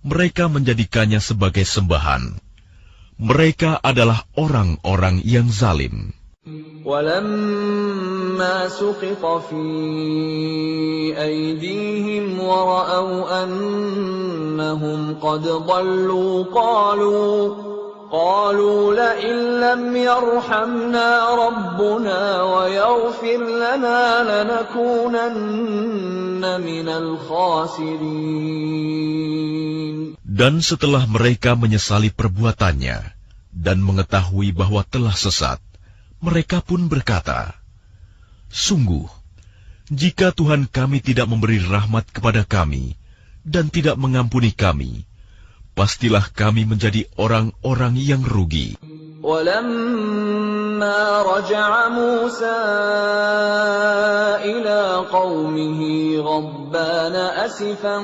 Mereka menjadikannya sebagai sembahan. Mereka adalah orang-orang yang zalim. وَلَمَّا سُقِطَ فِي أَيْدِيهِمْ وَرَأَوْا أَنَّهُمْ قَدْ ضَلُّوا قَالُوا لَئِن لَّمْ يَرْحَمْنَا رَبُّنَا وَيَغْفِرْ لَنَا لَنَكُونَنَّ مِنَ الْخَاسِرِينَ. Dan setelah mereka menyesali perbuatannya dan mengetahui bahwa telah sesat, mereka pun berkata, "Sungguh, jika Tuhan kami tidak memberi rahmat kepada kami dan tidak mengampuni kami, pastilah kami menjadi orang-orang yang rugi." وَلَمَّا رَجَعَ مُوسَى إِلَى قَوْمِهِ غَضْبَانَ أَسِفًا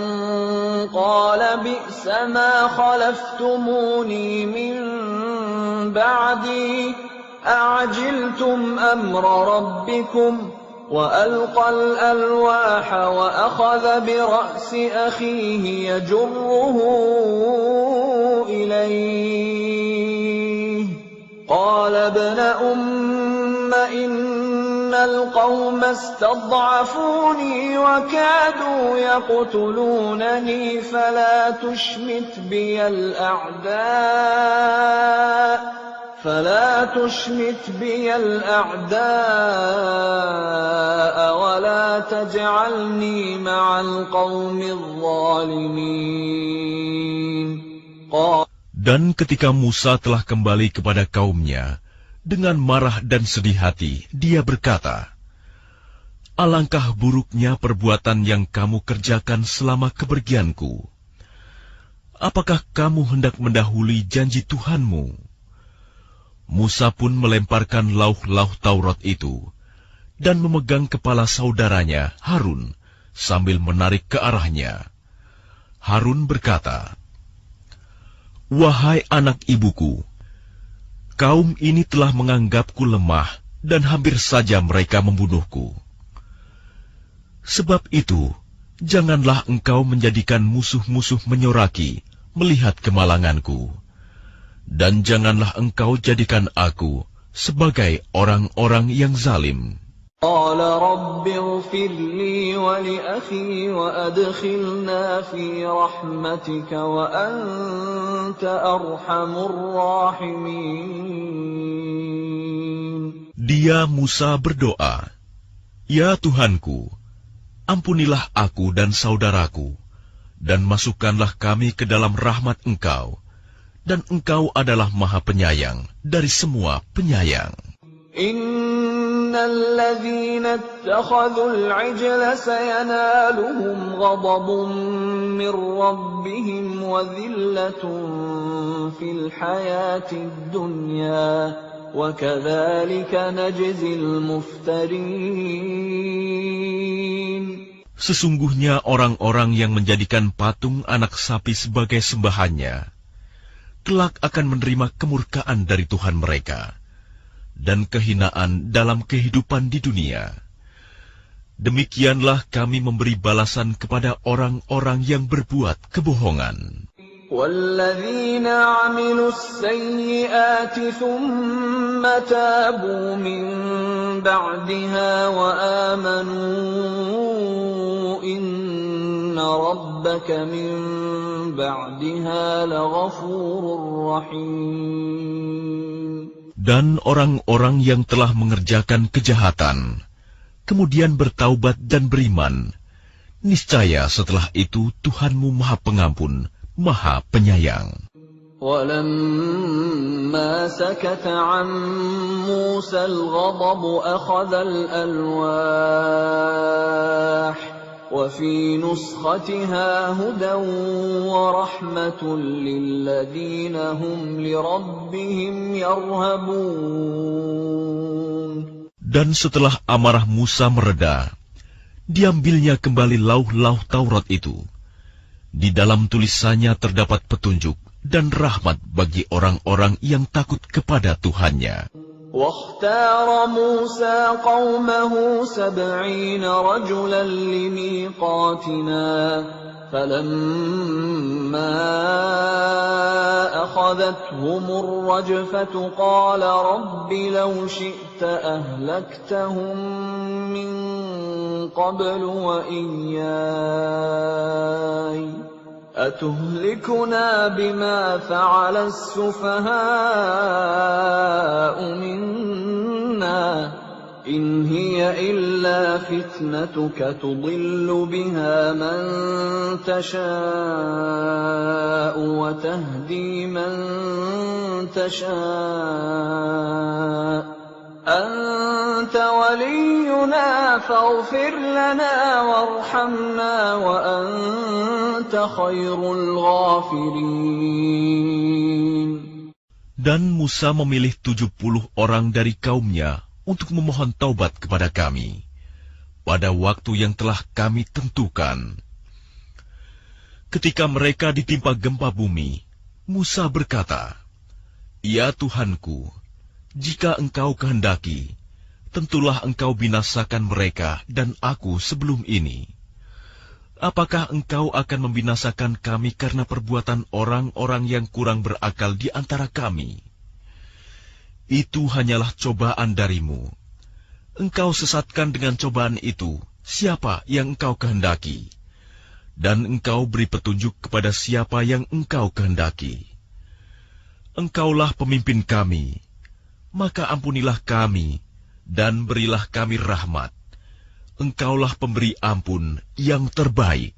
قَالَ بِئْسَ مَا خَلَفْتُمُونِي مِن بَعْدِي أَعَجِلْتُمْ أَمْرَ رَبِّكُمْ وَأَلْقَى الْأَلْوَاحَ وَأَخَذَ بِرَأْسِ أَخِيهِ يَجُرُّهُ إِلَيْهِ قَالَ ابْنَ أُمَّ إِنَّ الْقَوْمَ اسْتَضْعَفُونِي وَكَادُوا يَقْتُلُونَنِي فَلَا تُشْمِتْ بِيَ الْأَعْدَاءَ وَلَا تَجْعَلْنِي مَعَ الْقَوْمِ الظَّالِمِينَ. Dan ketika Musa telah kembali kepada kaumnya, dengan marah dan sedih hati, dia berkata, "Alangkah buruknya perbuatan yang kamu kerjakan selama kepergianku. Apakah kamu hendak mendahului janji Tuhanmu?" Musa pun melemparkan lauh-lauh Taurat itu, dan memegang kepala saudaranya, Harun, sambil menarik ke arahnya. Harun berkata, "Wahai anak ibuku, kaum ini telah menganggapku lemah dan hampir saja mereka membunuhku. Sebab itu, janganlah engkau menjadikan musuh-musuh menyoraki melihat kemalanganku, dan janganlah engkau jadikan aku sebagai orang-orang yang zalim." قال رب اغفر لي ولأخي وأدخلنا في رحمتك وأنت أرحم الراحمين. Dia Musa berdoa, "Ya Tuhanku, ampunilah aku dan saudaraku, dan masukkanlah kami ke dalam rahmat Engkau, dan Engkau adalah Maha Penyayang dari semua penyayang." إِنَّ الَّذِينَ اتَّخَذُوا الْعِجْلَ سَيَنَالُهُمْ غَضَبٌ مِّن رَّبِّهِمْ وَذِلَّةٌ فِي الْحَيَاةِ الدُّنْيَا وَكَذَلِكَ نَجْزِي الْمُفْتَرِينَ. Sesungguhnya orang-orang yang menjadikan patung anak sapi sebagai sembahannya, kelak akan menerima kemurkaan dari Tuhan mereka dan kehinaan dalam kehidupan di dunia. Demikianlah kami memberi balasan kepada orang-orang yang berbuat kebohongan. وَالَّذِينَ عَمِلُوا السَّيِّئَاتِ ثُمَّ تَابُوا مِن بَعْدِهَا وَآمَنُوا إِنَّ رَبَّكَ مِن بَعْدِهَا لَغَفُورٌ رَّحِيمٌ. Dan orang-orang yang telah mengerjakan kejahatan, kemudian bertaubat dan beriman, niscaya setelah itu Tuhanmu Maha Pengampun, Maha Penyayang. وَلَمَّا سَكَتَ عَن مُّوسَى الْغَضَبُ أَخَذَ الْأَلْوَاحَ وَفِي نُسْخَتِهَا هُدًى وَرَحْمَةٌ لِّلَّذِينَ هُمْ لِرَبِّهِمْ يَرْهَبُونَ. Dan setelah amarah Musa mereda, diambilnya kembali lauh-lauh Taurat itu. Di dalam tulisannya terdapat petunjuk dan rahmat bagi orang-orang yang takut kepada Tuhannya. وَاخْتَارَ مُوسَى قَوْمَهُ 70 رَجُلًا لِمِيقَاتِنَا فَلَمَّا أَخَذَتْهُمُ الرَّجْفَةُ قَالَ رَبِّ لَوْ شِئْتَ أَهْلَكْتَهُم مِّن قَبْلُ وَإِيَّايَ أَتُهْلِكُنَا بِمَا فَعَلَ السُّفَهَاءُ مِنَّا إن هي إلا فتنتك تضل بها من تشاء وتهدي من تشاء أنت ولينا فاغفر لنا وارحمنا وأنت خير الغافرين. Dan Musa memilih 70 orang dari kaumnya untuk memohon taubat kepada kami pada waktu yang telah kami tentukan. Ketika mereka ditimpa gempa bumi, Musa berkata, "Ya Tuhanku, jika Engkau kehendaki, tentulah Engkau binasakan mereka dan aku sebelum ini. Apakah Engkau akan membinasakan kami karena perbuatan orang-orang yang kurang berakal di antara kami? Itu hanyalah cobaan darimu. Engkau sesatkan dengan cobaan itu siapa yang Engkau kehendaki, dan Engkau beri petunjuk kepada siapa yang Engkau kehendaki. Engkaulah pemimpin kami, maka ampunilah kami, dan berilah kami rahmat. Engkaulah pemberi ampun yang terbaik."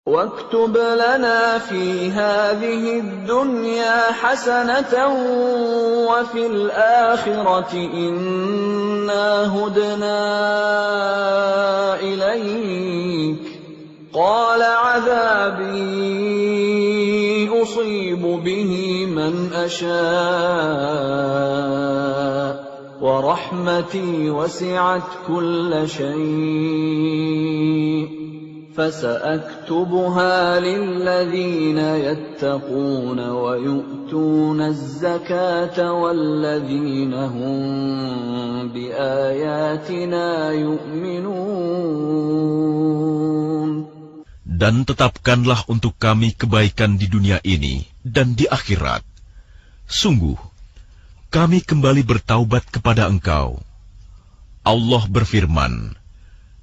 واكتب لنا في هذه الدنيا حسنة وفي الآخرة إنا هدنا إليك قال عذابي أصيب به من أشاء ورحمتي وسعت كل شيء فسأكتبها للذين يتقون ويؤتون الزكاة والذين هم بآياتنا يؤمنون. Dan tetapkanlah untuk kami kebaikan di dunia ini dan di akhirat. Sungguh, kami kembali bertaubat kepada Engkau. Allah berfirman,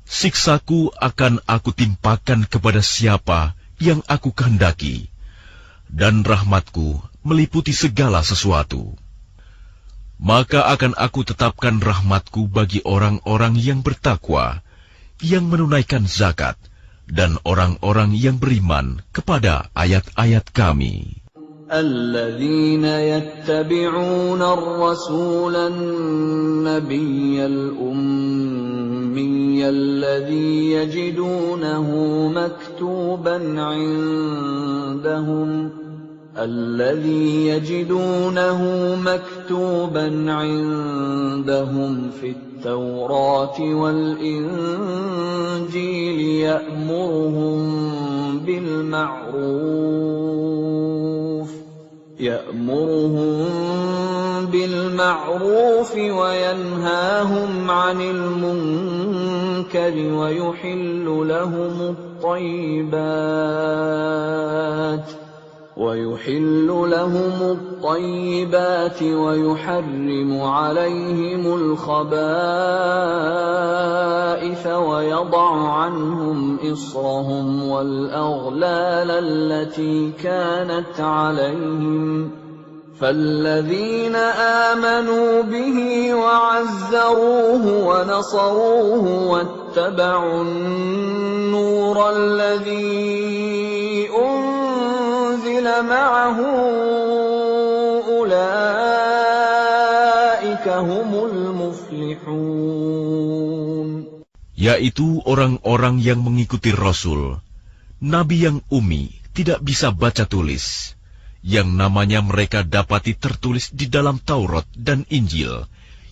"Siksaku akan aku timpakan kepada siapa yang aku kehendaki, dan rahmatku meliputi segala sesuatu. Maka akan aku tetapkan rahmatku bagi orang-orang yang bertakwa, yang menunaikan zakat, dan orang-orang yang beriman kepada ayat-ayat kami." الذين يتبعون الرسول النبي الأمي الذي يجدونه مكتوبا عندهم في التوراة والإنجيل يأمرهم بالمعروف وينهاهم عن المنكر ويحل لهم الطيبات ويحرم عليهم الخبائث ويضع عنهم إصرهم والأغلال التي كانت عليهم فالذين آمنوا به وعزروه ونصروه واتبعوا النور الذي أنزل معه أولئك هم المفلحون. Yaitu orang-orang yang mengikuti Rasul, Nabi yang ummi, tidak bisa baca tulis, yang namanya mereka dapati tertulis di dalam Taurat dan Injil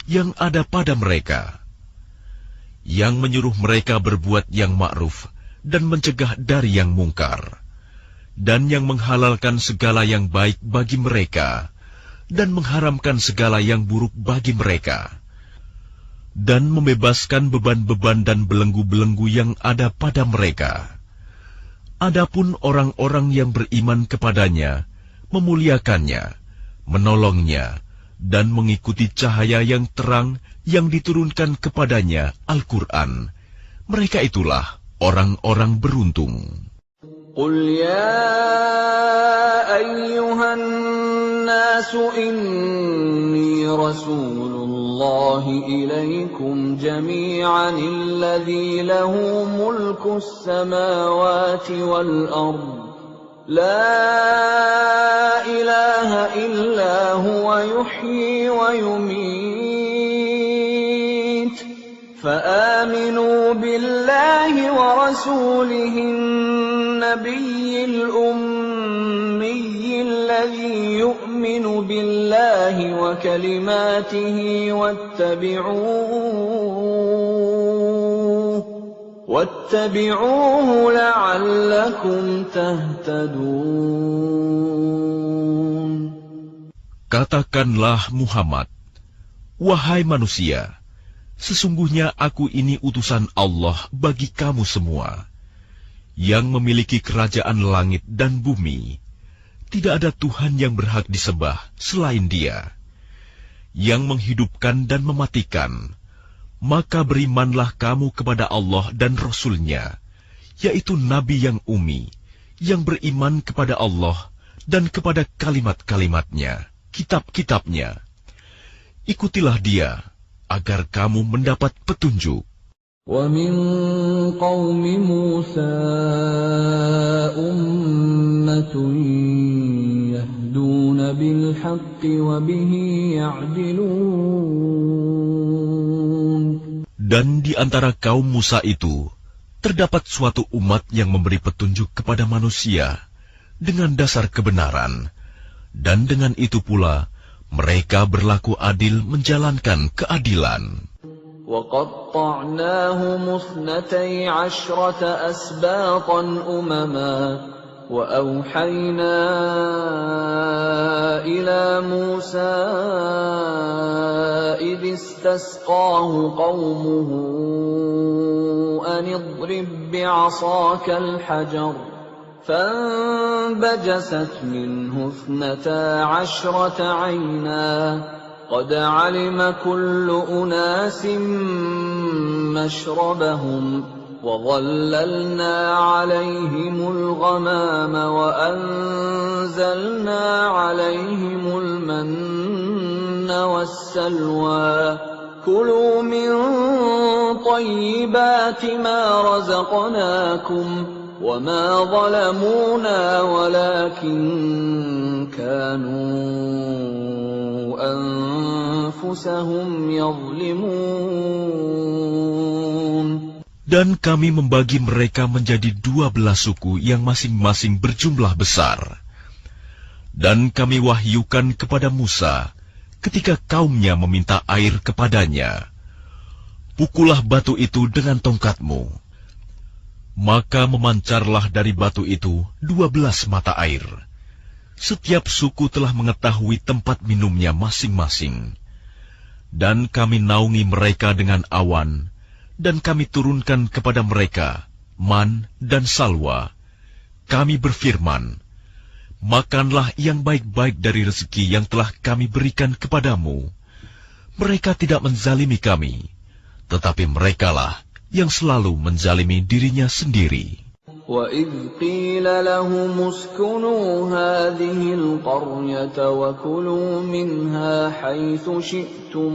yang ada pada mereka, yang menyuruh mereka berbuat yang ma'ruf dan mencegah dari yang mungkar, dan yang menghalalkan segala yang baik bagi mereka dan mengharamkan segala yang buruk bagi mereka, dan membebaskan beban-beban dan belenggu-belenggu yang ada pada mereka. Adapun orang-orang yang beriman kepadanya, memuliakannya, menolongnya, dan mengikuti cahaya yang terang yang diturunkan kepadanya, Al-Quran, mereka itulah orang-orang beruntung. Qul ya ayyuhan الناس إني رسول الله إليكم جميعا الذي له ملك السماوات والأرض لا إله إلا هو يحيي ويميت فآمنوا بالله ورسوله النبي الأمي الذي يؤمن بالله وكلماته واتبعوه لعلكم تهتدون. Katakanlah Muhammad, wahai manusia, sesungguhnya aku ini utusan Allah bagi kamu semua, yang memiliki kerajaan langit dan bumi. Tidak ada Tuhan yang berhak disembah selain Dia, yang menghidupkan dan mematikan. Maka berimanlah kamu kepada Allah dan Rasul-Nya, yaitu Nabi yang ummi, yang beriman kepada Allah dan kepada kalimat-kalimatnya, kitab-kitabnya. Ikutilah Dia, agar kamu mendapat petunjuk. وَمِنْ قَوْمِ مُوسَى أُمَّةٌ يَهْدُونَ بِالْحَقِّ وَبِهِ يَعْدِلُونَ. Dan di antara kaum Musa itu, terdapat suatu umat yang memberi petunjuk kepada manusia dengan dasar kebenaran, dan dengan itu pula mereka berlaku adil menjalankan keadilan. وَقَطَّعْنَاهُمُ 12 أَسْبَاطًا أُمَمًا وَأَوْحَيْنَا إِلَى مُوسَى إِذِ اسْتَسْقَاهُ قَوْمُهُ أَنِ اضْرِب بِّعَصَاكَ الْحَجَرَ فَانبَجَسَتْ مِنْهُ 12 عَيْنًا قَدْ عَلِمَ كُلُّ أُنَاسٍ مَّشْرَبَهُمْ وَظَلَّلْنَا عَلَيْهِمُ الْغَمَامَ وَأَنزَلْنَا عَلَيْهِمُ الْمَنَّ وَالسَّلْوَىٰ كُلُوا مِن طَيِّبَاتِ مَا رَزَقْنَاكُمْ وَمَا ظَلَمُونَا وَلَكِن كَانُوا أنفسهم يظلمون. Dan kami membagi mereka menjadi 12 suku yang masing-masing berjumlah besar. Dan kami wahyukan kepada Musa ketika kaumnya meminta air kepadanya, pukullah batu itu dengan tongkatmu. Maka memancarlah dari batu itu 12 mata air. Setiap suku telah mengetahui tempat minumnya masing-masing. Dan kami naungi mereka dengan awan, dan kami turunkan kepada mereka man dan salwa. Kami berfirman, makanlah yang baik-baik dari rezeki yang telah kami berikan kepadamu. Mereka tidak menzalimi kami, tetapi merekalah yang selalu menzalimi dirinya sendiri. وَإِذْ قِيلَ لَهُمُ اسْكُنُوا هَٰذِهِ الْقَرْيَةَ وَكُلُوا مِنْهَا حَيْثُ شِئْتُمْ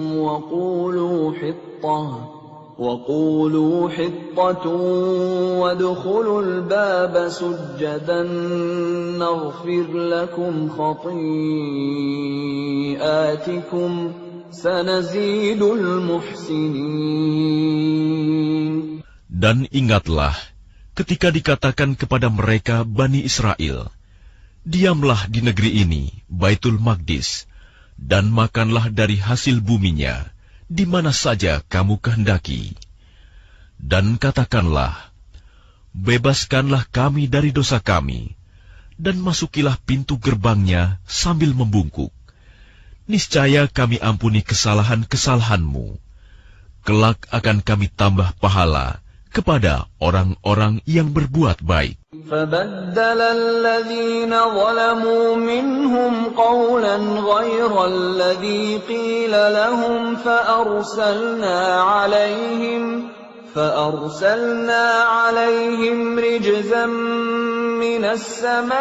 وَقُولُوا حِطَّةٌ وَادْخُلُوا الْبَابَ سُجَّدًا نَّغْفِرْ لَكُمْ خَطِيئَاتِكُمْ سَنَزِيدُ الْمُحْسِنِينَ. Dan ingatlah ketika dikatakan kepada mereka Bani Israel, diamlah di negeri ini, Baitul Maqdis, dan makanlah dari hasil buminya, di mana saja kamu kehendaki. Dan katakanlah, bebaskanlah kami dari dosa kami, dan masukilah pintu gerbangnya sambil membungkuk. Niscaya kami ampuni kesalahan-kesalahanmu. Kelak akan kami tambah pahala kepada orang-orang yang berbuat baik. فَبَدَّلَ الَّذِينَ ظَلَمُوا مِنْهُمْ قَوْلًا غَيْرَ الَّذِي قِيلَ لَهُمْ فَأَرْسَلْنَا عَلَيْهِمْ رِجْزًا من السماء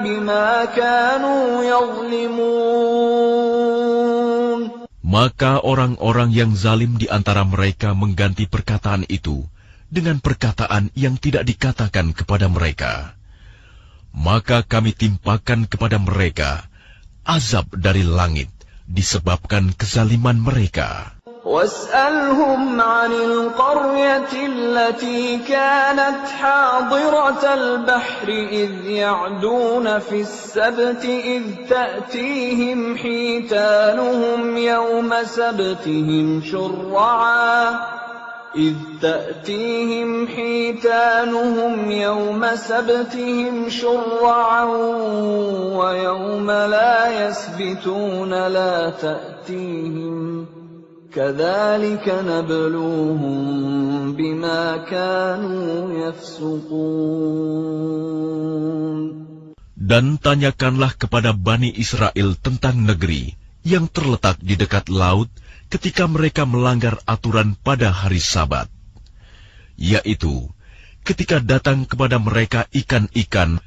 بما كانوا يظلمون. Maka orang-orang yang zalim di antara mereka mengganti perkataan itu dengan perkataan yang tidak dikatakan kepada mereka. Maka kami timpakan kepada mereka azab dari langit disebabkan kezaliman mereka. واسألهم عن القرية التي كانت حاضرة البحر إذ يعدون في السبت إذ تأتيهم حيتانهم يوم سبتهم شرعا ويوم لا يسبتون لا تأتيهم كذلك نبلوهم بما كانوا يفسقون. Dan tanyakanlah kepada Bani Israel tentang negeri yang terletak di dekat laut ketika mereka melanggar aturan pada hari Sabat, yaitu ketika datang kepada mereka ikan-ikan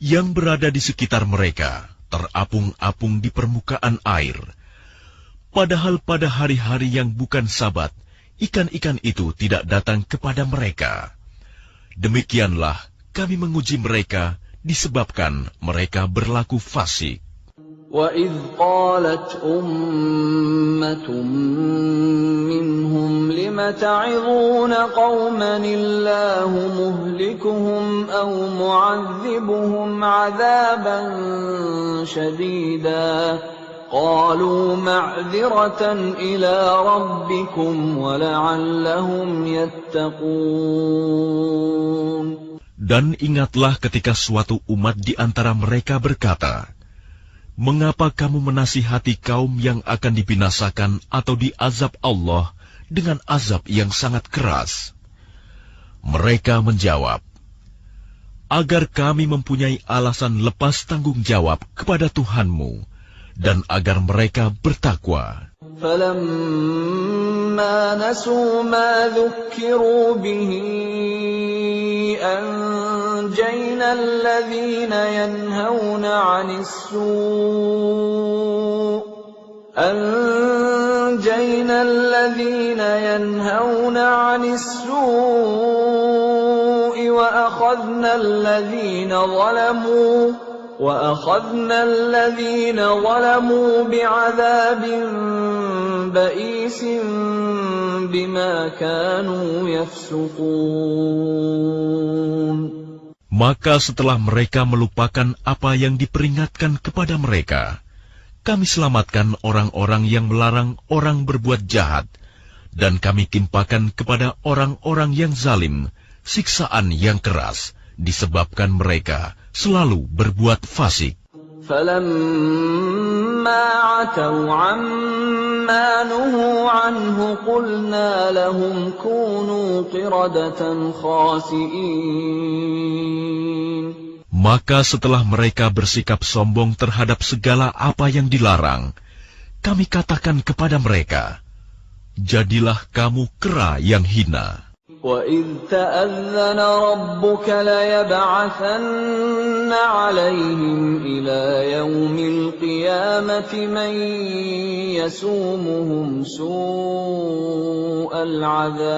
yang berada di sekitar mereka, terapung-apung di permukaan air. Padahal pada hari-hari yang bukan Sabat, ikan-ikan itu tidak datang kepada mereka. Demikianlah kami menguji mereka disebabkan mereka berlaku fasik. وَإِذْ قَالَتْ أُمَّةٌ مِّنْهُمْ لِمَ تَعِظُونَ قَوْمًا اللَّهُ مُهْلِكُهُمْ أَوْ مُعَذِّبُهُمْ عَذَابًا شَدِيدًا قَالُوا مَعْذِرَةً إِلَى رَبِّكُمْ وَلَعَلَّهُمْ يَتَّقُونَ. Dan ingatlah ketika suatu umat di antara mereka berkata, "Mengapa kamu menasihati kaum yang akan dibinasakan atau diazab Allah dengan azab yang sangat keras?" Mereka menjawab, "Agar kami mempunyai alasan lepas tanggung jawab kepada Tuhanmu, dan agar mereka bertakwa." فَلَمَّا نَسُوا مَا ذُكِّرُوا بِهِ أَنجَيْنَا الَّذِينَ يَنْهَوْنَ عَنِ السُّوءِ وَأَخَذْنَا الَّذِينَ ظَلَمُوا بِعَذَابٍ بَئِيسٍ بِمَا كَانُوا يَفْسُقُونَ. Maka setelah mereka melupakan apa yang diperingatkan kepada mereka, kami selamatkan orang-orang yang melarang orang berbuat jahat, dan kami timpakan kepada orang-orang yang zalim siksaan yang keras, disebabkan mereka selalu berbuat fasik. فَلَمَّا عَتَوْا عَمَّا نُهُوا عَنْهُ قُلْنَا لَهُمْ كُونُوا قِرَدَةً خَاسِئِينَ. Maka setelah mereka bersikap sombong terhadap segala apa yang dilarang, kami katakan kepada mereka, "Jadilah kamu kera yang hina." وَإِذْ تَأَذَّنَ رَبُّكَ لَيَبْعَثَنَّ عَلَيْهِمْ إِلَى يَوْمِ الْقِيَامَةِ مَنْ يَسُومُهُمْ سُوءَ الْعَذَابِ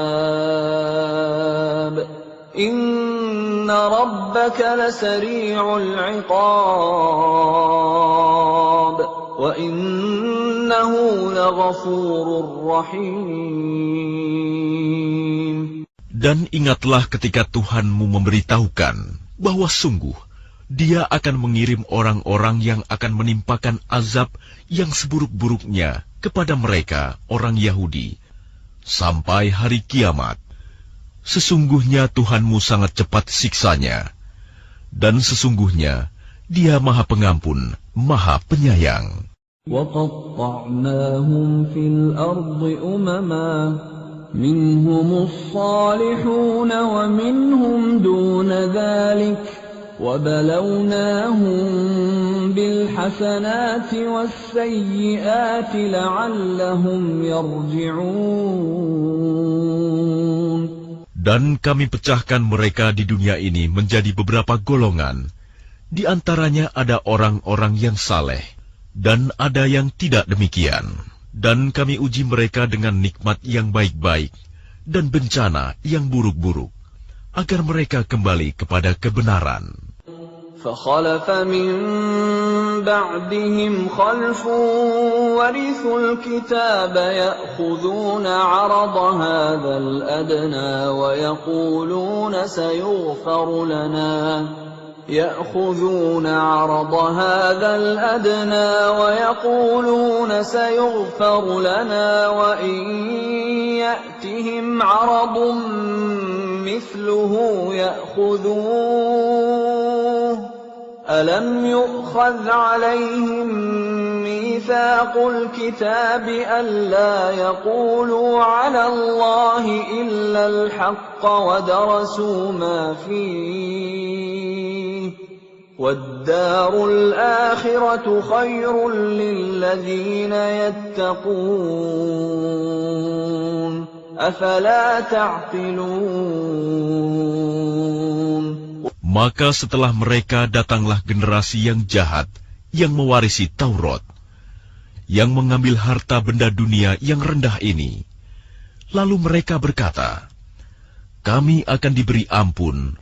إِنَّ رَبَّكَ لَسَرِيعُ الْعِقَابِ وَإِنَّهُ لَغَفُورٌ رَّحِيمٌ. Dan ingatlah ketika Tuhanmu memberitahukan bahwa sungguh Dia akan mengirim orang-orang yang akan menimpakan azab yang seburuk-buruknya kepada mereka, orang Yahudi, sampai hari kiamat. Sesungguhnya Tuhanmu sangat cepat siksanya, dan sesungguhnya Dia Maha Pengampun, Maha Penyayang. وَقَطَّعْنَاهُمْ فِي الْأَرْضِ أُمَمًا مِنْهُمُ الصَّالِحُونَ وَمِنْهُمْ دُونَ ذَلِكَ وَبَلَوْنَاهُمْ بِالْحَسَنَاتِ وَالسَّيِّئَاتِ لَعَلَّهُمْ يَرْجِعُونَ. Dan kami pecahkan mereka di dunia ini menjadi beberapa golongan. Di antaranya ada orang-orang yang saleh, dan ada yang tidak demikian. Dan kami uji mereka dengan nikmat yang baik-baik, dan bencana yang buruk-buruk, agar mereka kembali kepada kebenaran. فخلف من بعدهم خلف ورثوا الكتاب يأخذون عرض هذا الأدنى ويقولون سيغفر لنا وإن يأتهم عرض مثله يأخذوه ألم يؤخذ عليهم ميثاق الكتاب ألا يقولوا على الله إلا الحق ودرسوا ما فيه والدار الآخرة خير للذين يتقون أفلا تعقلون. Maka setelah mereka datanglah generasi yang jahat, yang mewarisi Taurat, yang mengambil harta benda dunia yang rendah ini. Lalu mereka berkata, kami akan diberi ampun,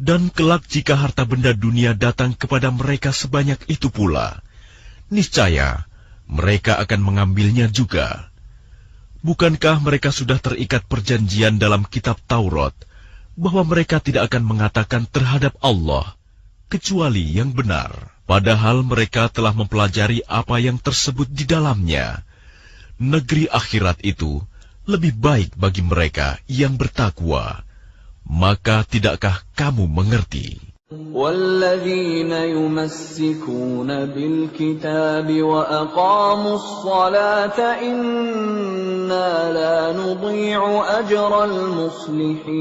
dan kelak jika harta benda dunia datang kepada mereka sebanyak itu pula, niscaya mereka akan mengambilnya juga. Bukankah mereka sudah terikat perjanjian dalam kitab Taurat, bahwa mereka tidak akan mengatakan terhadap Allah kecuali yang benar, padahal mereka telah mempelajari apa yang tersebut di dalamnya. Negeri akhirat itu lebih baik bagi mereka yang bertakwa. Maka tidakkah kamu mengerti? وَالَّذِينَ يُمَسِّكُونَ بِالْكِتَابِ وَأَقَامُوا الصَّلَاةَ إِنَّا لَا نُضِيعُ أَجْرَ الْمُصْلِحِينَ.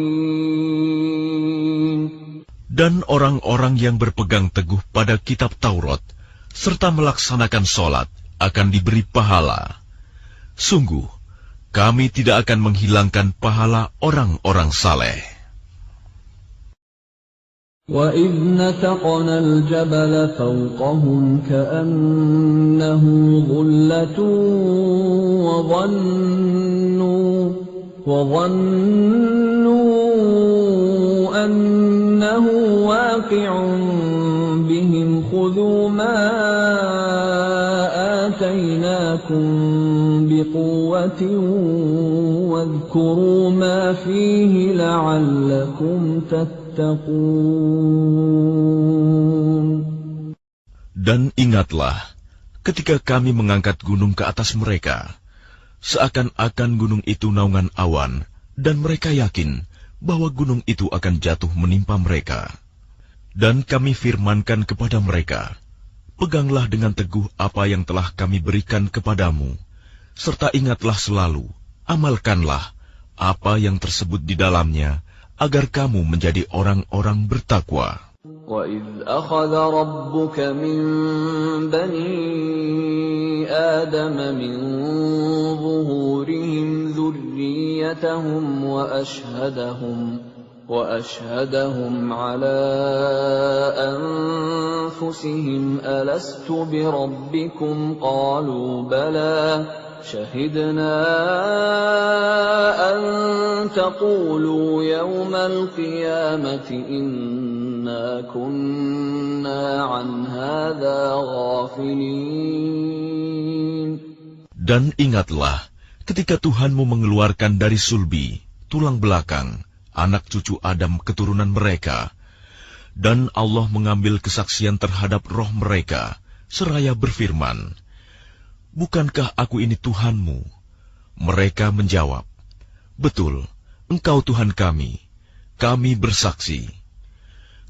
Dan orang-orang yang berpegang teguh pada kitab Taurat serta melaksanakan sholat akan diberi pahala. Sungguh, kami tidak akan menghilangkan pahala orang-orang saleh. وَإِذْ نَتَقْنَا الْجَبَلَ فَوْقَهُمْ كَأَنَّهُ ظُلَّةٌ وَظَنُّوا أَنَّهُ واقع بهم خُذُوا مَا آتَيْنَاكُمْ بِقُوَّةٍ وَاذْكُرُوا مَا فِيهِ لَعَلَّكُمْ تَتَّقُونَ. Dan ingatlah ketika kami mengangkat gunung ke atas mereka, seakan-akan gunung itu naungan awan, dan mereka yakin bahwa gunung itu akan jatuh menimpa mereka. Dan kami firmankan kepada mereka, peganglah dengan teguh apa yang telah kami berikan kepadamu, serta ingatlah selalu, amalkanlah apa yang tersebut di dalamnya, agar kamu menjadi orang-orang bertakwa. وَإِذْ أَخَذَ رَبُّكَ مِنْ بَنِي آدَمَ مِنْ ظُهُورِهِمْ ذُرِّيَّتَهُمْ وَأَشْهَدَهُمْ عَلَى أَنفُسِهِمْ أَلَسْتُ بِرَبِّكُمْ قَالُوا بَلَى شَهِدْنَا أَن تَقُولُوا يَوْمَ الْقِيَامَةِ إِنَّا كُنَّا عَنْ هَذَا غَافِلِينَ. Dan ingatlah ketika Tuhanmu mengeluarkan dari sulbi, tulang belakang, anak cucu Adam keturunan mereka, dan Allah mengambil kesaksian terhadap roh mereka, seraya berfirman, bukankah aku ini Tuhanmu? Mereka menjawab, betul, engkau Tuhan kami bersaksi.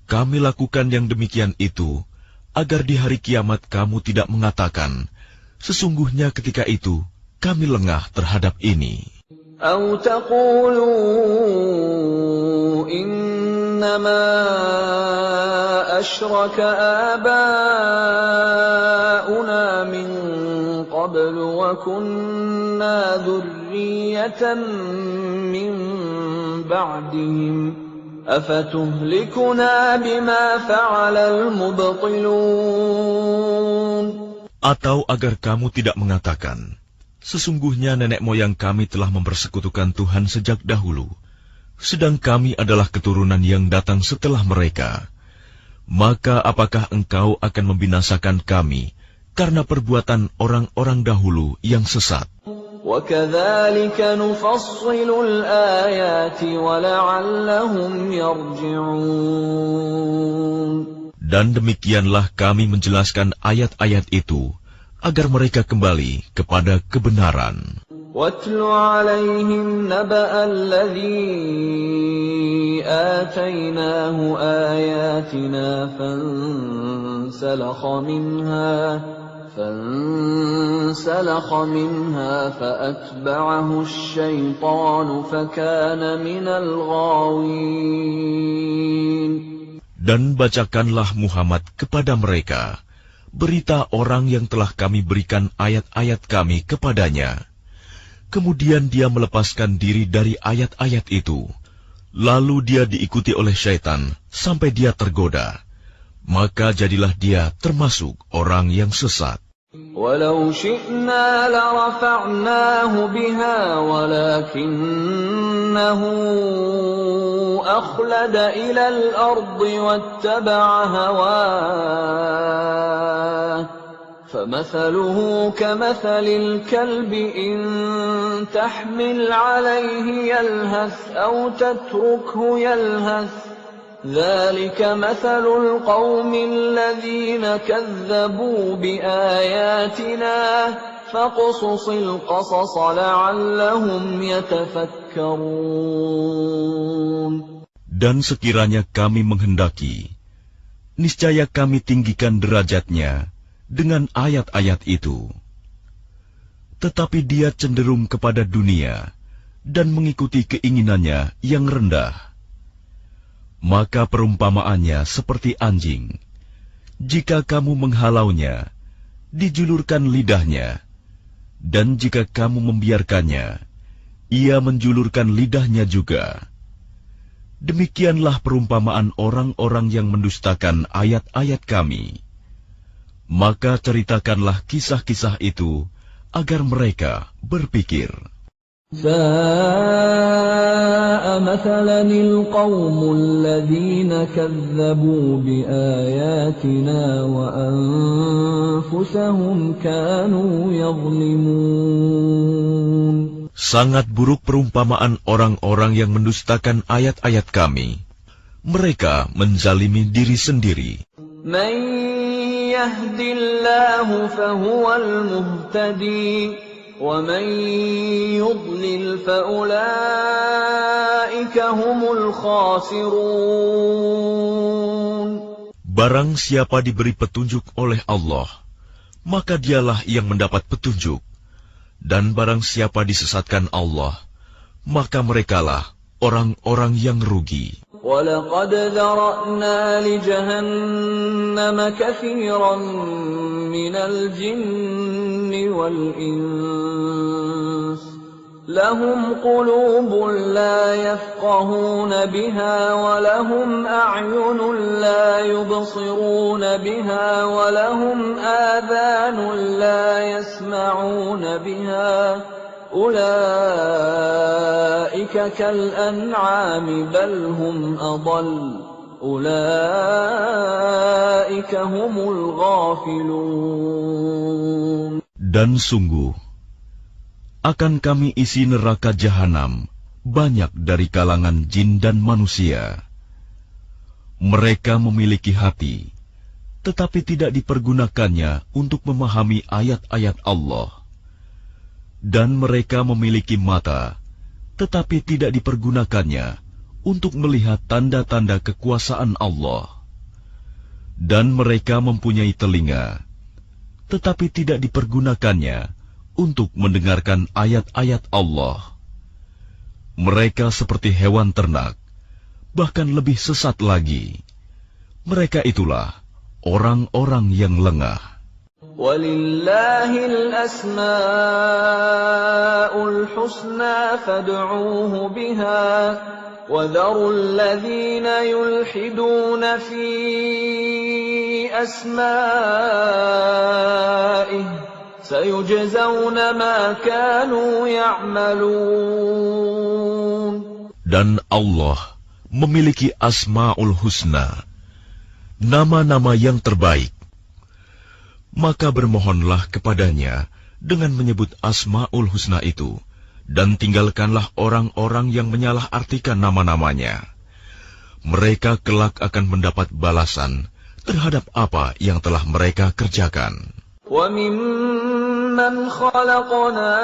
Kami lakukan yang demikian itu, agar di hari kiamat kamu tidak mengatakan, sesungguhnya ketika itu kami lengah terhadap ini. أَوْ تَقُولُوا إِنَّمَا أَشْرَكَ آبَاؤُنَا مِنْ قَبْلُ وَكُنَّا ذُرِّيَّةً مِنْ بعدهم أفتهلكنا بما فعل المبطلون. Atau agar kamu tidak mengatakan, sesungguhnya nenek moyang kami telah mempersekutukan Tuhan sejak dahulu, sedang kami adalah keturunan yang datang setelah mereka. Maka apakah engkau akan membinasakan kami karena perbuatan orang-orang dahulu yang sesat? وَكَذَلِكَ نُفَصِّلُ الْآيَاتِ وَلَعَلَّهُمْ يَرْجِعُونَ. Dan demikianlah kami menjelaskan ayat-ayat itu agar mereka kembali kepada kebenaran. وَاتْلُ عَلَيْهِمْ نَبَأَ الَّذِي آتَيْنَاهُ آيَاتِنَا فانسلخ منها فأتبعه الشيطان فكان من الغاوين. Dan bacakanlah Muhammad kepada mereka berita orang yang telah kami berikan ayat-ayat kami kepadanya. Kemudian dia melepaskan diri dari ayat-ayat itu. Lalu dia diikuti oleh syaitan sampai dia tergoda. Maka jadilah dia termasuk orang yang sesat. وَلَوْ شِئْنَا لَرَفَعْنَاهُ بِهَا وَلَكِنَّهُ أَخْلَدَ إِلَى الْأَرْضِ وَاتَّبَعَ هَوَاهُ فَمَثَلُهُ كَمَثَلِ الْكَلْبِ إِن تَحْمِلْ عَلَيْهِ يَلْهَثْ أَوْ تَتْرُكْهُ يَلْهَث ذَلِكَ مَثَلُ الْقَوْمِ الَّذِينَ كَذَّبُوا بِآيَاتِنَا فَاقْصُصِ الْقَصَصَ لَعَلَّهُمْ يَتَفَكَّرُونَ. Dan sekiranya kami menghendaki, niscaya kami tinggikan derajatnya dengan ayat-ayat itu. Tetapi dia cenderung kepada dunia dan mengikuti keinginannya yang rendah. Maka perumpamaannya seperti anjing. Jika kamu menghalaunya, dijulurkan lidahnya. Dan jika kamu membiarkannya, ia menjulurkan lidahnya juga. Demikianlah perumpamaan orang-orang yang mendustakan ayat-ayat kami. Maka ceritakanlah kisah-kisah itu agar mereka berpikir. سَاءَ مَثَلًا الْقَوْمُ الَّذِينَ كَذَّبُوا بِآيَاتِنَا وَأَنفُسَهُمْ كَانُوا يَظْلِمُونَ. Sangat buruk perumpamaan orang-orang yang mendustakan ayat-ayat kami. Mereka menzalimi diri sendiri. مَن يَهْدِ اللَّهُ فَهُوَ الْمُهْتَدِي وَمَن يُضْلِلْ فَأُولَئِكَ هُمُ الْخَاسِرُونَ. Barang siapa diberi petunjuk oleh Allah, maka dialah yang mendapat petunjuk. Dan barang siapa disesatkan Allah, maka merekalah orang-orang yang rugi. وَلَقَدْ ذَرَأْنَا لِجَهَنَّمَ كَثِيرًا مِنَ الْجِنِّ وَالْإِنسِ لَهُمْ قُلُوبٌ لَا يَفْقَهُونَ بِهَا وَلَهُمْ أَعْيُنٌ لَا يُبْصِرُونَ بِهَا وَلَهُمْ آذَانٌ لَا يَسْمَعُونَ بِهَا أُولَئِكَ كَالْأَنْعَامِ بَلْ هُمْ أَضَلُّ أُولَئِكَ هُمُ الْغَافِلُونَ. Dan sungguh, akan kami isi neraka jahanam banyak dari kalangan jin dan manusia. Mereka memiliki hati, tetapi tidak dipergunakannya untuk memahami ayat-ayat Allah. Dan mereka memiliki mata, tetapi tidak dipergunakannya untuk melihat tanda-tanda kekuasaan Allah. Dan mereka mempunyai telinga, tetapi tidak dipergunakannya untuk mendengarkan ayat-ayat Allah. Mereka seperti hewan ternak, bahkan lebih sesat lagi. Mereka itulah orang-orang yang lengah. وَلِلَّهِ الْأَسْمَاءُ الْحُسْنَى فَادْعُوهُ بِهَا وذروا الذين يلحدون في أسمائه سيجزون ما كانوا يعملون. Dan Allah memiliki Asma'ul Husna, nama-nama yang terbaik. Maka bermohonlah kepadanya dengan menyebut Asma'ul Husna itu, dan tinggalkanlah orang-orang yang menyalahartikan nama-namanya. Mereka kelak akan mendapat balasan terhadap apa yang telah mereka kerjakan. وَمِمَّنْ خَلَقْنَا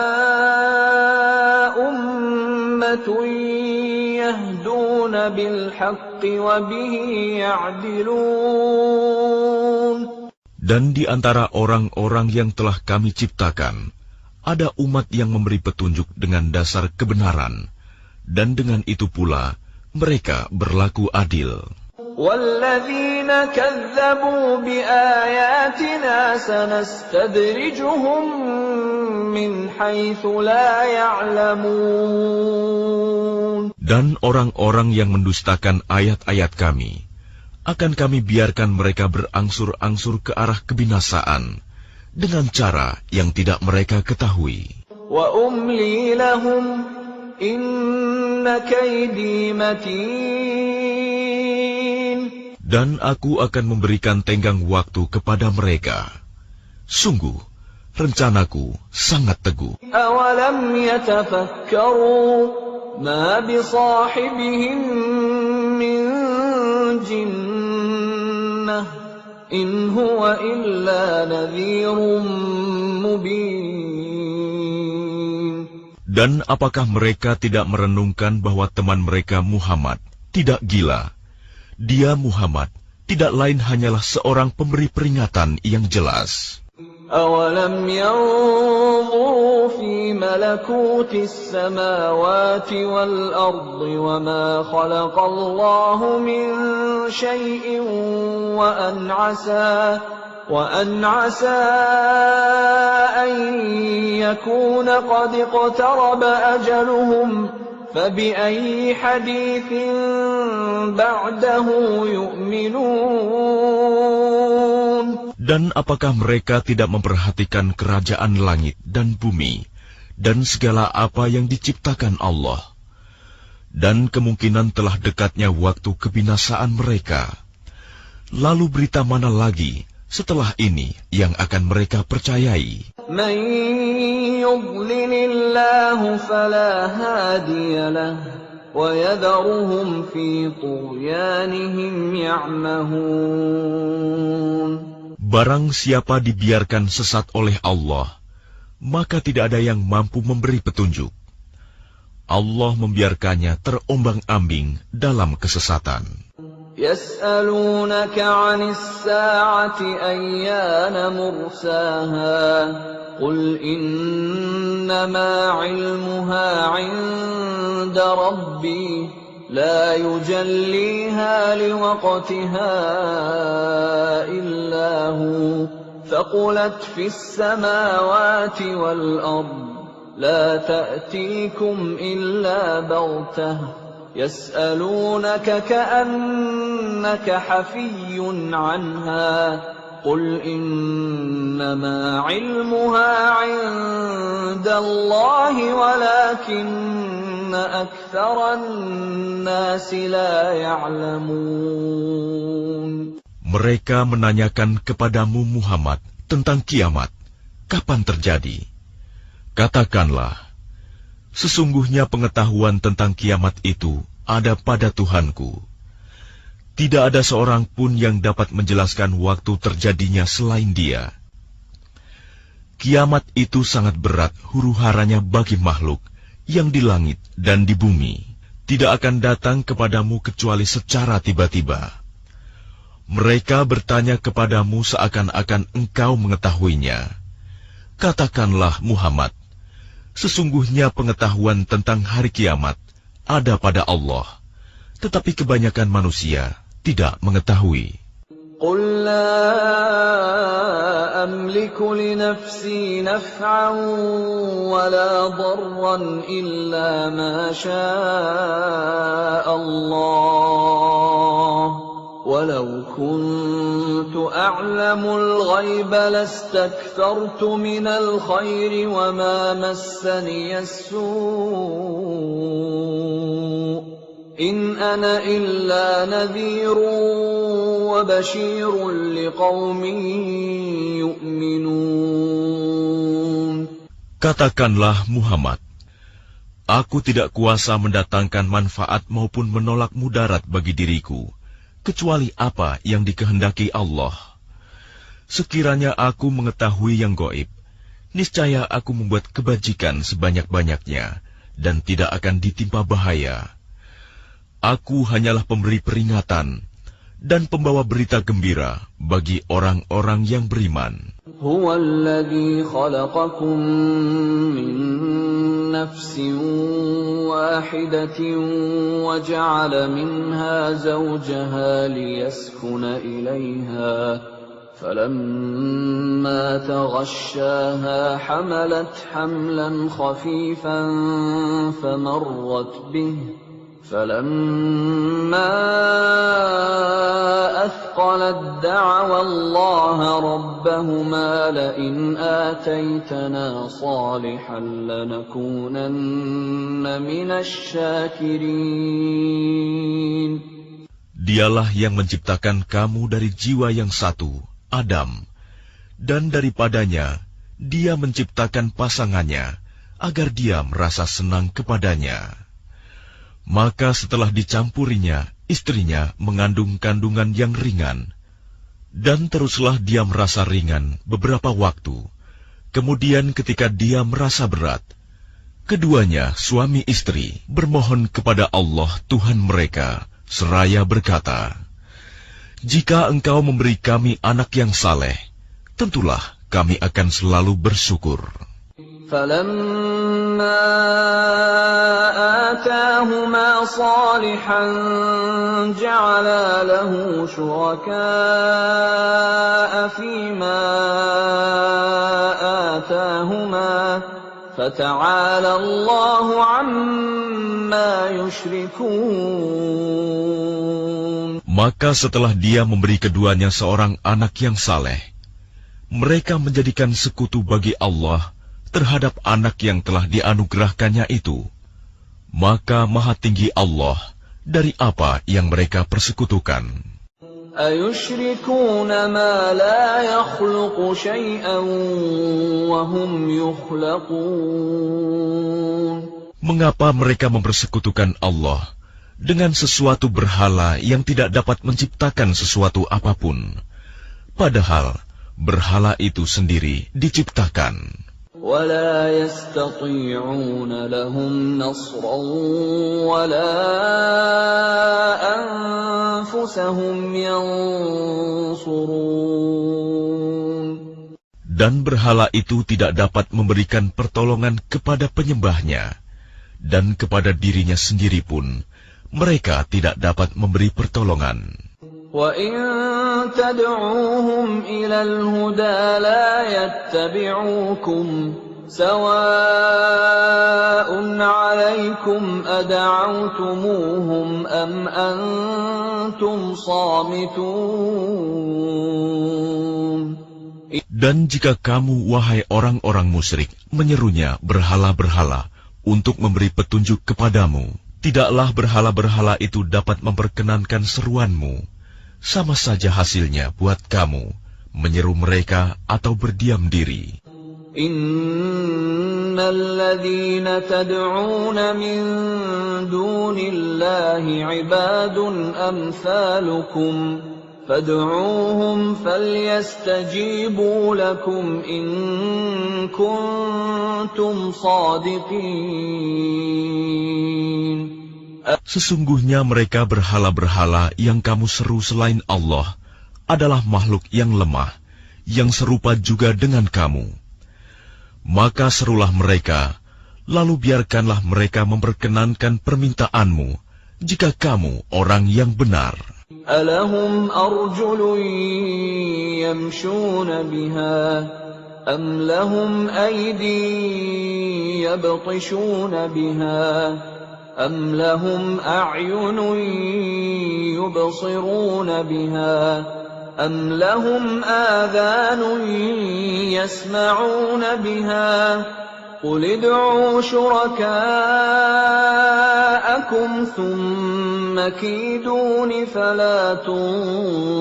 أُمَّةٌ يَهْدُونَ بِالْحَقِّ وَبِهِ يَعْدِلُونَ. Dan di antara orang-orang yang telah kami ciptakan, ada umat yang memberi petunjuk dengan dasar kebenaran, dan dengan itu pula mereka berlaku adil. وَالَّذِينَ كَذَّبُوا بِآيَاتِنَا سَنَسْتَدْرِجُهُم مِّنْ حَيْثُ لَا يَعْلَمُونَ. Dan orang-orang yang mendustakan ayat-ayat kami, akan kami biarkan mereka berangsur-angsur ke arah kebinasaan, dengan cara yang tidak mereka ketahui. وَأُمْلِي لَهُمْ إِنَّ كَيْدِي مَتِينٌ. Dan aku akan memberikan tenggang waktu kepada mereka. Sungguh, rencanaku sangat teguh. أَوَلَمْ يَتَفَكَّرُوا مَا بِصَاحِبِهِم مِّن جِنَّةٍ إِنْ هُوَ إِلَّا نَذِيرٌ مُبِينٌ. Dan apakah mereka tidak merenungkan bahwa teman mereka Muhammad tidak gila? Dia Muhammad tidak lain hanyalah seorang pemberi peringatan yang jelas. أَوَلَمْ يَنظُرُوا فِي مَلَكُوتِ السَّمَاوَاتِ وَالْأَرْضِ وَمَا خَلَقَ اللَّهُ مِنْ شَيْءٍ وَأَنْ عَسَى أَنْ يَكُونَ قَدِ اقْتَرَبَ أَجَلُهُمْ فَبِأَيِّ حَدِيثٍ بَعْدَهُ يُؤْمِنُونَ. Dan apakah mereka tidak memperhatikan kerajaan langit dan bumi, dan segala apa yang diciptakan Allah? Dan kemungkinan telah dekatnya waktu kebinasaan mereka. Lalu berita mana lagi setelah ini yang akan mereka percayai? مَن يُضْلِلِ اللَّهُ فَلَا هَادِيَ لَهُ وَيَذَرُهُمْ فِي طُغْيَانِهِمْ يَعْمَهُونَ. Barang siapa dibiarkan sesat oleh Allah, maka tidak ada yang mampu memberi petunjuk. Allah membiarkannya terombang-ambing dalam kesesatan. يَسْأَلُونَكَ عَنِ السَّاعَةِ أَيَّانَ مُرْسَاهَا قُلْ إِنَّمَا عِلْمُهَا عِندَ رَبِّي لَا يُجَلِّيهَا لِوَقْتِهَا إِلَّا هُوَ ثَقُلَتْ فِي السَّمَاوَاتِ وَالْأَرْضِ لَا تَأْتِيكُمْ إِلَّا بَغْتَةً يَسْأَلُونَكَ كَأَنَّكَ حَفِيٌّ عَنْهَا قُلْ إِنَّمَا عِلْمُهَا عِندَ اللَّهِ وَلَكِنَّ أَكْثَرَ النَّاسِ لَا يَعْلَمُونَ. Mereka menanyakan kepadamu Muhammad tentang kiamat, kapan terjadi? Katakanlah, sesungguhnya pengetahuan tentang kiamat itu ada pada Tuhanku. Tidak ada seorang pun yang dapat menjelaskan waktu terjadinya selain Dia. Kiamat itu sangat berat huru-haranya bagi makhluk yang di langit dan di bumi. Tidak akan datang kepadamu kecuali secara tiba-tiba. Mereka bertanya kepadamu seakan-akan engkau mengetahuinya. Katakanlah Muhammad, sesungguhnya pengetahuan tentang hari kiamat ada pada Allah, tetapi kebanyakan manusia tidak mengetahui. قل لا أملك لنفسي نفعا ولا ضرا إلا ما شاء الله ولو كنت أعلم الغيب لاستكثرت من الخير وما مسني السوء إن أنا إلا نذير وبشير لقوم يؤمنون. Katakanlah Muhammad, aku tidak kuasa mendatangkan manfaat maupun menolak mudarat bagi diriku, kecuali apa yang dikehendaki Allah. Sekiranya aku mengetahui yang gaib, niscaya aku membuat kebajikan sebanyak-banyaknya dan tidak akan ditimpa bahaya. Aku hanyalah pemberi peringatan dan pembawa berita gembira bagi orang-orang yang beriman. Huwa alladhi khalaqakum min nafsin wahidatin wa ja'ala minha zawjaha liyaskuna ilayha falamma taghashshaha hamalat hamlan khafifan famarrat bihi فلما أثقلت دعوا الله ربهما لئن آتيتنا صالحا لنكونن من الشاكرين. Dialah yang menciptakan kamu dari jiwa yang satu, Adam, dan daripadanya Dia menciptakan pasangannya agar dia merasa senang kepadanya. Maka setelah dicampurinya, istrinya mengandung kandungan yang ringan. Dan teruslah dia merasa ringan beberapa waktu. Kemudian ketika dia merasa berat, keduanya suami istri bermohon kepada Allah Tuhan mereka, seraya berkata, "Jika Engkau memberi kami anak yang saleh, tentulah kami akan selalu bersyukur." فَلَمَّا آتَاهُمَا صَالِحًا جَعَلَا لَهُ شُرَكَاءَ فِيمَا آتَاهُمَا فَتَعَالَى اللَّهُ عَمَّا يُشْرِكُونَ. Maka setelah dia memberi keduanya seorang anak yang saleh, mereka menjadikan sekutu bagi Allah terhadap anak yang telah dianugerahkannya itu. Maka maha tinggi Allah dari apa yang mereka persekutukan. Ayushrikuna ma la yakhluqu syai'an wa hum yukhlaqun. Mengapa mereka mempersekutukan Allah dengan sesuatu berhala yang tidak dapat menciptakan sesuatu apapun, padahal berhala itu sendiri diciptakan. ولا يستطيعون لهم نصرا ولا أنفسهم ينصرون. Dan berhala itu tidak dapat memberikan pertolongan kepada penyembahnya, dan kepada dirinya sendiri pun mereka tidak dapat memberi pertolongan. وَإِن تَدْعُوهُمْ إِلَى الْهُدَى لَا يَتَّبِعُوكُمْ سَوَاءٌ عَلَيْكُمْ أَدَعَوْتُمُوهُمْ أَمْ أَنْتُمْ صَامِتُونَ. Dan jika kamu, wahai orang-orang musyrik, menyerunya berhala-berhala untuk memberi petunjuk kepadamu, tidaklah berhala-berhala itu dapat memperkenankan seruanmu. Sama saja hasilnya buat kamu, menyeru mereka atau berdiam diri. Innal ladzina tad'una min dunillahi ibadun amsalukum fad'uuhum falyastajibu lakum in kuntum shadiqin. Sesungguhnya mereka berhala-berhala yang kamu seru selain Allah adalah makhluk yang lemah, yang serupa juga dengan kamu. Maka serulah mereka, lalu biarkanlah mereka memperkenankan permintaanmu, jika kamu orang yang benar. ألهم أرجل يمشون بها أم لهم أيدي يبطشون بها أم لهم أعين يبصرون بها أم لهم آذان يسمعون بها قل ادعوا شركاءكم ثم كيدون فلا تنظرون.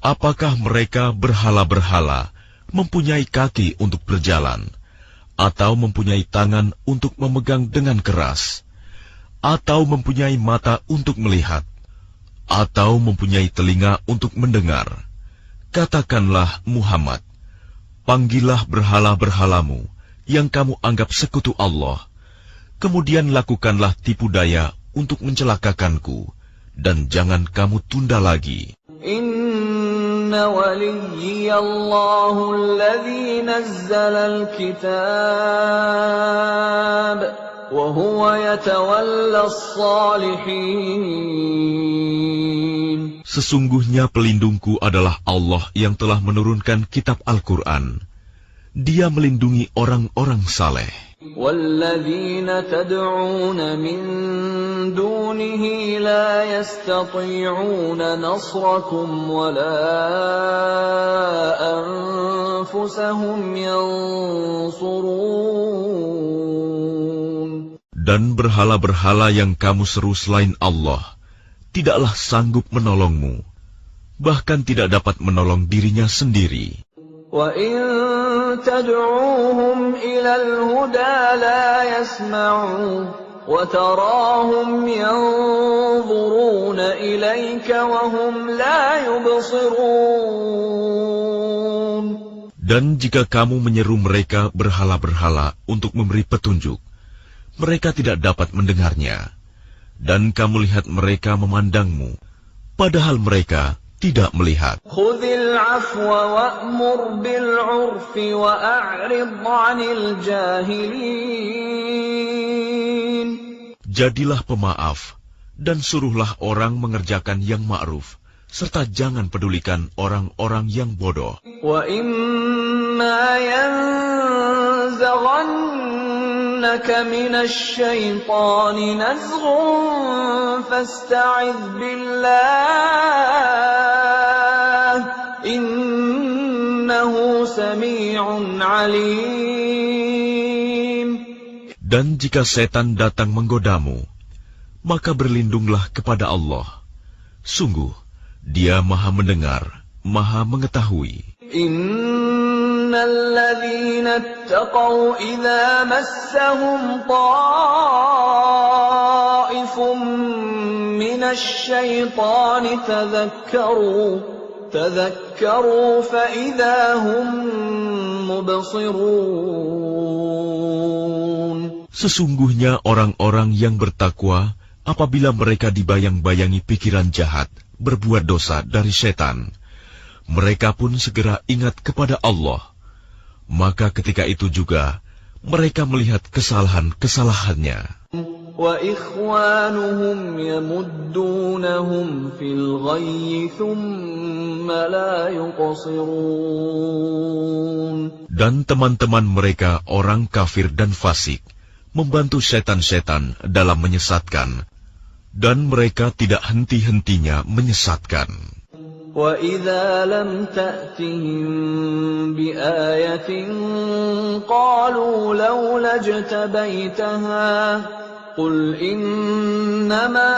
Apakah mereka berhala-berhala mempunyai kaki untuk berjalan, atau mempunyai tangan untuk memegang dengan keras, atau mempunyai mata untuk melihat, atau mempunyai telinga untuk mendengar? Katakanlah Muhammad, panggillah berhala-berhalamu yang kamu anggap sekutu Allah, kemudian lakukanlah tipu daya untuk mencelakakanku, dan jangan kamu tunda lagi. Inna waliyallahu alladhi nazzala al-kitab wa huwa yatawalla as-salihin. Sesungguhnya pelindungku adalah Allah yang telah menurunkan kitab Al-Quran. Dia melindungi orang-orang saleh. وَالَّذِينَ تَدْعُونَ مِن دُونِهِ لَا يَسْتَطِيعُونَ نَصْرَكُمْ وَلَا أَنفُسَهُمْ يَنصُرُونَ. Dan berhala-berhala yang kamu seru selain Allah tidaklah sanggup menolongmu, bahkan tidak dapat menolong dirinya sendiri. وَإِن تَدْعُوهُمْ إِلَى الْهُدَى لَا يَسْمَعُوا وَتَرَاهُمْ يَنظُرُونَ إِلَيْكَ وَهُمْ لَا يُبْصِرُونَ. Dan jika kamu menyeru mereka berhala-berhala untuk memberi petunjuk, mereka tidak dapat mendengarnya. Dan kamu lihat mereka memandangmu, padahal mereka tidak melihat. Khudhil afwa wa'mur bil 'urfi wa a'rid 'anil jahilin. Jadilah pemaaf dan suruhlah orang mengerjakan yang ma'ruf, serta jangan pedulikan orang-orang yang bodoh. Wa imma yanzaghannaka minasy syaitani nazghun fasta'idz billah innahu sami'un 'alim. Dan jika setan datang menggodamu, maka berlindunglah kepada Allah. Sungguh, Dia Maha Mendengar, Maha Mengetahui. Innal ladzina ittaqaw idza massahum ta'ifun minasy syaitani tadhakkaru fa idza hum mubsirun. Sesungguhnya orang-orang yang bertakwa, apabila mereka dibayang-bayangi pikiran jahat, berbuat dosa dari setan, mereka pun segera ingat kepada Allah. Maka ketika itu juga mereka melihat kesalahan-kesalahannya. Wa ikhwanuhum yamuddunahum fil ghayyi thumma la yuqsirun. Dan teman-teman mereka orang kafir dan fasik membantu setan-setan dalam menyesatkan, dan mereka tidak henti-hentinya menyesatkan. وَإِذَا لَمْ تَأْتِهِمْ بِآيَةٍ قَالُوا لَوْلَا اجْتَبَيْتَهَا قُلْ إِنَّمَا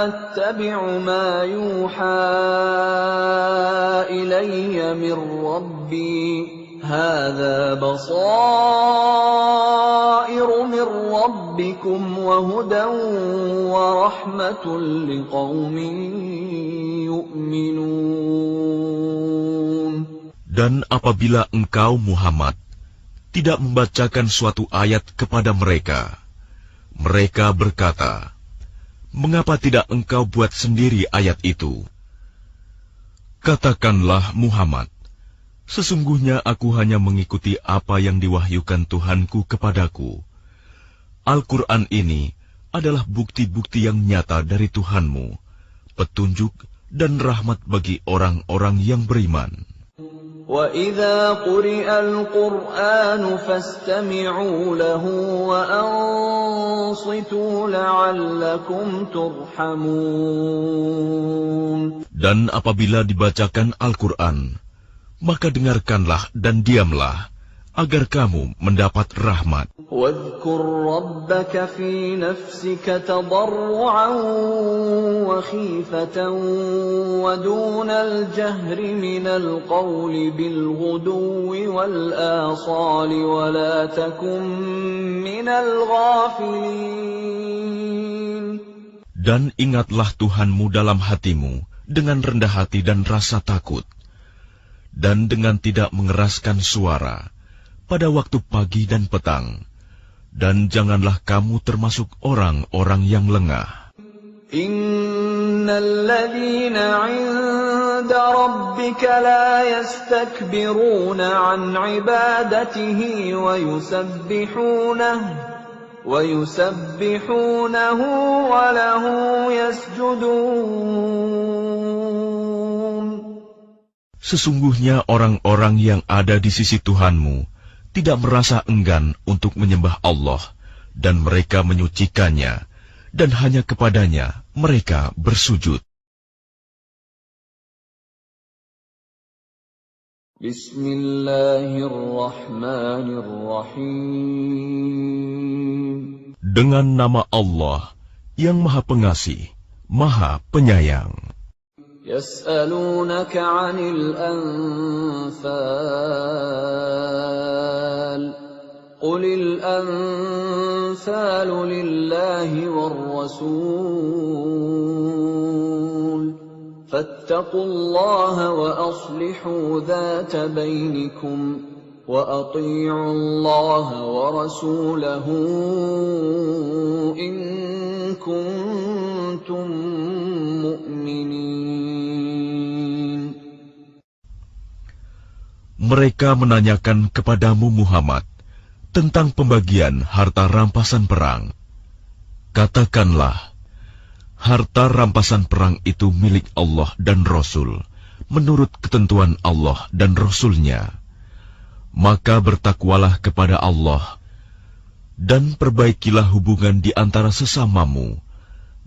أَتَّبِعُ مَا يُوحَى إِلَيَّ مِنْ رَبِّي هذا بصائر من ربكم وهدى ورحمة لقوم يؤمنون. Dan apabila engkau Muhammad tidak membacakan suatu ayat kepada mereka, mereka berkata, mengapa tidak engkau buat sendiri ayat itu? Katakanlah Muhammad, sesungguhnya aku hanya mengikuti apa yang diwahyukan Tuhanku kepadaku. Al-Quran ini adalah bukti-bukti yang nyata dari Tuhanmu, petunjuk dan rahmat bagi orang-orang yang beriman. وَإِذَا قُرِئَ الْقُرْآنُ فَاسْتَمِعُوا لَهُ وَأَنصِتُوا لَعَلَّكُمْ تُرْحَمُونَ. Dan apabila dibacakan Al-Quran, maka dengarkanlah dan diamlah, agar kamu mendapat rahmat. وَاذْكُرْ رَبَّكَ فِي نَفْسِكَ تَضَرُّعًا وَخِيفَةً وَدُونَ الْجَهْرِ مِنَ الْقَوْلِ بِالْغُدُوِّ وَالْآصَالِ وَلَا تَكُن مِّنَ الْغَافِلِينَ. Dan ingatlah Tuhanmu dalam hatimu dengan rendah hati dan rasa takut, dan dengan tidak mengeraskan suara pada waktu pagi dan petang, dan janganlah kamu termasuk orang-orang yang lengah. Innal ladzina 'inda rabbika la yastakbiruna 'an 'ibadatihi wa yusabbihunahu wa lahu yasjudun. Sesungguhnya orang-orang yang ada di sisi Tuhanmu tidak merasa enggan untuk menyembah Allah, dan mereka menyucikannya, dan hanya kepadanya mereka bersujud. Bismillahirrahmanirrahim. Dengan nama Allah yang Maha Pengasih, Maha Penyayang. يسألونك عن الأنفال قل الأنفال لله والرسول فاتقوا الله وأصلحوا ذات بينكم وأطيعوا الله ورسوله إن كنتم مؤمنين. Mereka menanyakan kepadamu Muhammad tentang pembagian harta rampasan perang. Katakanlah, harta rampasan perang itu milik Allah dan Rasul, menurut ketentuan Allah dan Rasul-Nya. Maka bertakwalah kepada Allah, dan perbaikilah hubungan di antara sesamamu,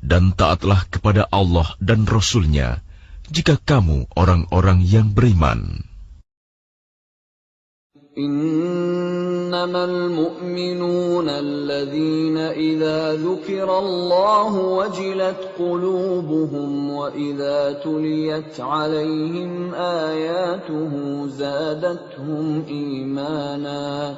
dan taatlah kepada Allah dan Rasul-Nya, jika kamu orang-orang yang beriman. Innamal mu'minuna alladhina idza dzukira Allah wajilat qulubuhum wa idza tuliyat 'alaihim ayatuhu zadatuhum imana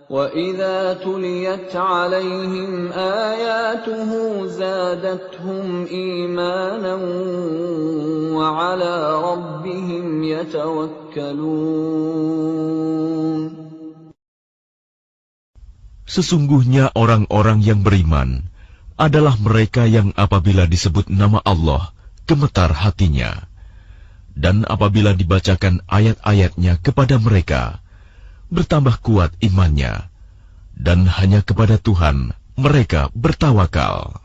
وَإِذَا تُلِيَتْ عَلَيْهِمْ آيَاتُهُ زَادَتْهُمْ إِيمَانًا وَعَلَى رَبِّهِمْ يَتَوَكَّلُونَ. Sesungguhnya orang-orang yang beriman adalah mereka yang apabila disebut nama Allah, gemetar hatinya. Dan apabila dibacakan ayat-ayatnya kepada mereka, bertambah kuat imannya, dan hanya kepada Tuhan mereka bertawakal.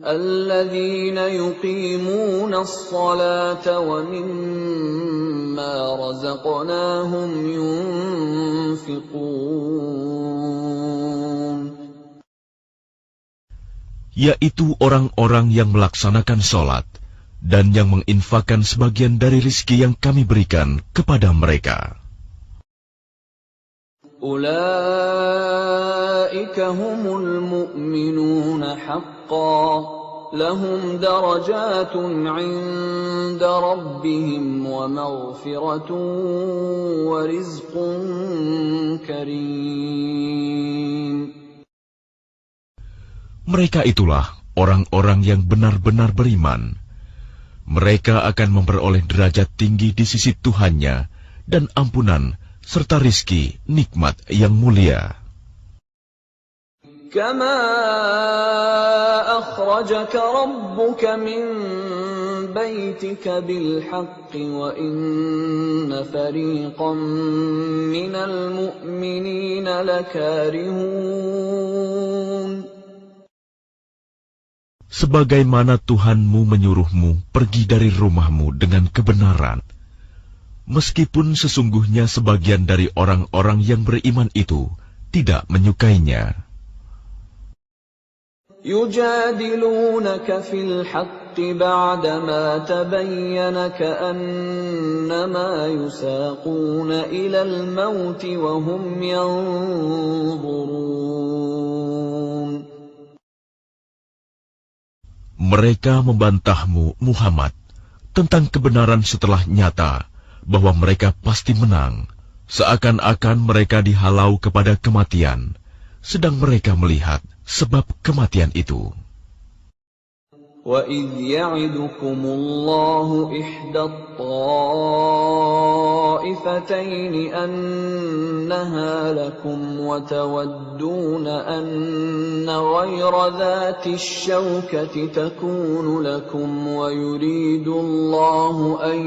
Alladzina yuqimuna as-salata wa mimma razaqnahum yunfiqun. Yaitu orang-orang yang melaksanakan sholat dan yang menginfakkan sebagian dari rizki yang kami berikan kepada mereka. Ulaika humul mu'minuna haqqan, lahum darajatun 'inda rabbihim wa maghfiratun wa rizqun karim. Mereka itulah orang-orang yang benar-benar beriman. Mereka akan memperoleh derajat tinggi di sisi Tuhannya dan ampunan serta rizki nikmat yang mulia. كما أخرجك ربك من بيتك بالحق وإن فريقا من المؤمنين لكارهون. Sebagaimana Tuhanmu menyuruhmu pergi dari rumahmu dengan kebenaran, meskipun sesungguhnya sebagian dari orang-orang yang beriman itu tidak menyukainya. يجادلونك في الحق بعدما تبين كأنما يساقون إلى الموت وهم ينظرون. Mereka membantahmu, Muhammad, tentang kebenaran setelah nyata bahwa mereka pasti menang, seakan-akan mereka dihalau kepada kematian, sedang mereka melihat sebab kematian itu. وَإِذْ يَعِدُكُمُ اللَّهُ إِحْدَى الطَّائِفَتَيْنِ أَنَّهَا لَكُمْ وَتَوَدُّونَ أَنَّ غَيْرَ ذَاتِ الشَّوْكَةِ تَكُونُ لَكُمْ وَيُرِيدُ اللَّهُ أَن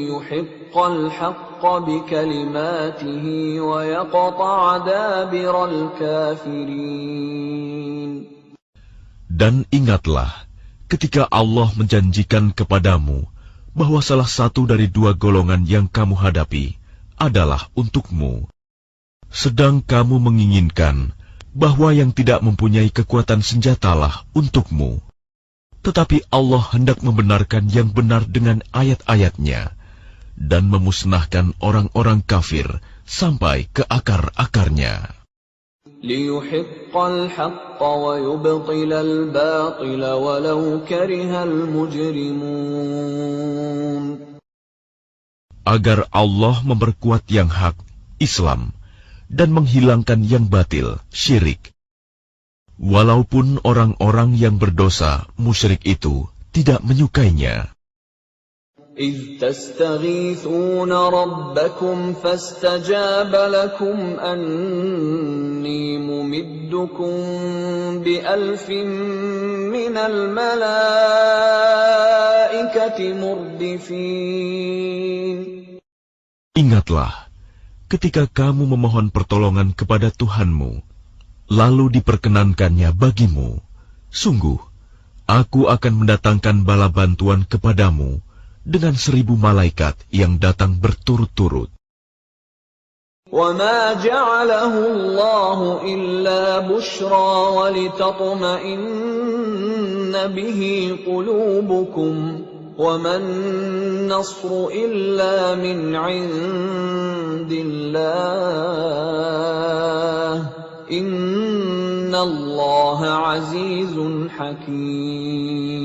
يُحِقَّ الْحَقَّ بِكَلِمَاتِهِ وَيَقْطَعَ دَابِرَ الْكَافِرِينَ. Dan ingatlah ketika Allah menjanjikan kepadamu bahwa salah satu dari dua golongan yang kamu hadapi adalah untukmu, sedang kamu menginginkan bahwa yang tidak mempunyai kekuatan senjatalah untukmu. Tetapi Allah hendak membenarkan yang benar dengan ayat-ayatnya dan memusnahkan orang-orang kafir sampai ke akar-akarnya. لِيُحِقَّ الْحَقَّ وَيُبْطِلَ الْبَاطِلَ وَلَوْ كَرِهَ الْمُجْرِمُونَ. Agar Allah memperkuat yang hak, Islam, dan menghilangkan yang batil, syirik. Walaupun orang-orang yang berdosa, musyrik itu, tidak menyukainya. إِذْ تَسْتَغِيثُونَ رَبَّكُمْ فَاسْتَجَابَ لَكُمْ أَنِّي مُمِدُّكُمْ بِأَلْفٍ مِّنَ الْمَلَائِكَةِ مُرْدِفِينَ. Ingatlah, ketika kamu memohon pertolongan kepada Tuhanmu, lalu diperkenankannya bagimu, sungguh, aku akan mendatangkan bala bantuan kepadamu, dengan 1000 malaikat yang datang berturut-turut. وَمَا جَعَلَهُ اللَّهُ إِلَّا بُشْرَى وَلِتَطْمَئِنَّ بِهِ قُلُوبُكُمْ وَمَا النَّصْرُ إِلَّا مِنْ عِندِ اللَّهِ إِنَّ اللَّهَ عَزِيزٌ حَكِيمٌ.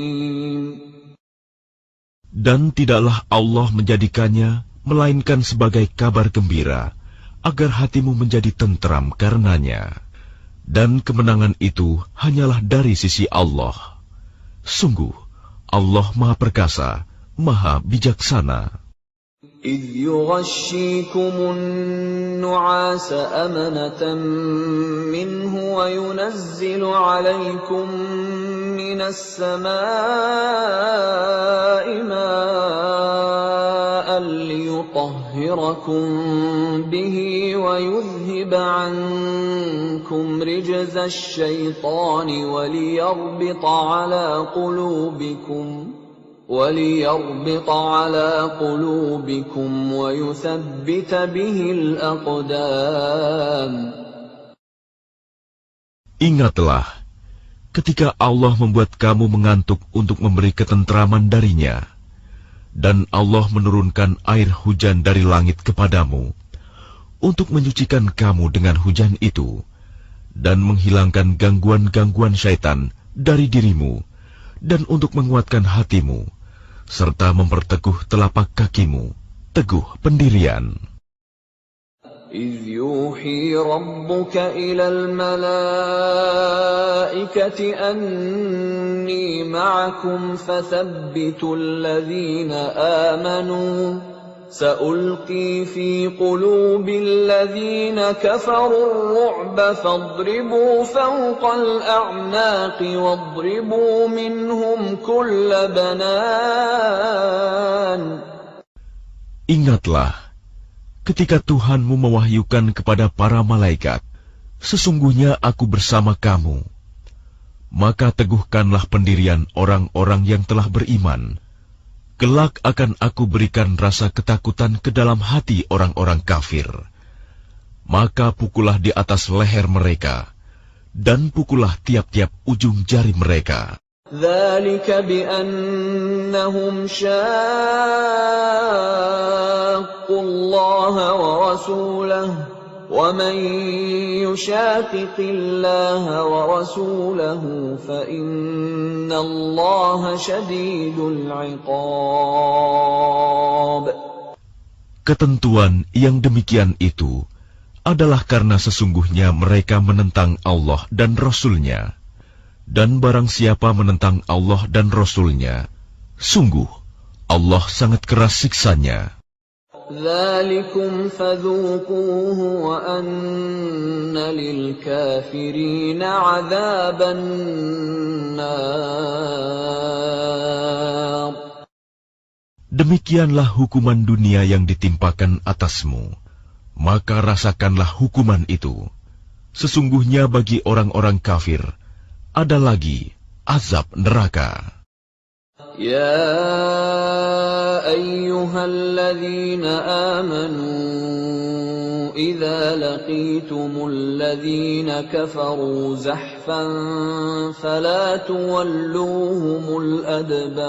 Dan tidaklah Allah menjadikannya melainkan sebagai kabar gembira, agar hatimu menjadi tentram karenanya. Dan kemenangan itu hanyalah dari sisi Allah. Sungguh, Allah Maha Perkasa, Maha Bijaksana. إِذْ يُغَشِّيكُمُ النُّعَاسَ أَمَنَةً مِّنْهُ وَيُنَزِّلُ عَلَيْكُم مِّنَ السَّمَاءِ مَاءً لِّيُطَهِّرَكُم بِهِ وَيُذْهِبَ عَنكُمْ رِجْزَ الشَّيْطَانِ وَلِيَرْبِطَ عَلَى قُلُوبِكُمْ وَيُثَبِّتَ بِهِ الْأَقْدَامَ. Ingatlah, ketika Allah membuat kamu mengantuk untuk memberi ketentraman darinya, dan Allah menurunkan air hujan dari langit kepadamu, untuk menyucikan kamu dengan hujan itu, dan menghilangkan gangguan-gangguan syaitan dari dirimu, dan untuk menguatkan hatimu, serta memperteguh telapak kakimu, teguh pendirian. إِذْ يُوحِي رَبُّكَ إِلَى الْمَلَائِكَةِ أَنِّي مَعَكُمْ فَثَبِّتُوا الَّذِينَ آمَنُوا سألقي في قلوب الذين كفروا الرعب فاضربوا فوق الأعناق واضربوا منهم كل بنان. Ingatlah, ketika Tuhanmu mewahyukan kepada para malaikat, sesungguhnya aku bersama kamu. Maka teguhkanlah pendirian orang-orang yang telah beriman. Kelak akan aku berikan rasa ketakutan ke dalam hati orang-orang kafir. Maka pukullah di atas leher mereka, dan pukullah tiap-tiap ujung jari mereka. ذلك بأنهم شاقوا الله ورسوله ومن يشاقق الله ورسوله فإن الله شديد العقاب. Ketentuan yang demikian itu adalah karena sesungguhnya mereka menentang Allah dan Rasul-Nya. Dan barang siapa menentang Allah dan Rasul-Nya, sungguh Allah sangat keras siksanya. ذلكم فذوقوه وأن للكافرين عذاب النار. Demikianlah hukuman dunia yang ditimpakan atasmu, maka rasakanlah hukuman itu. Sesungguhnya bagi orang-orang kafir ada lagi azab neraka. يا أيها الذين آمنوا إذا لقيتم الذين كفروا زحفا فلا تولوهم الأدبار.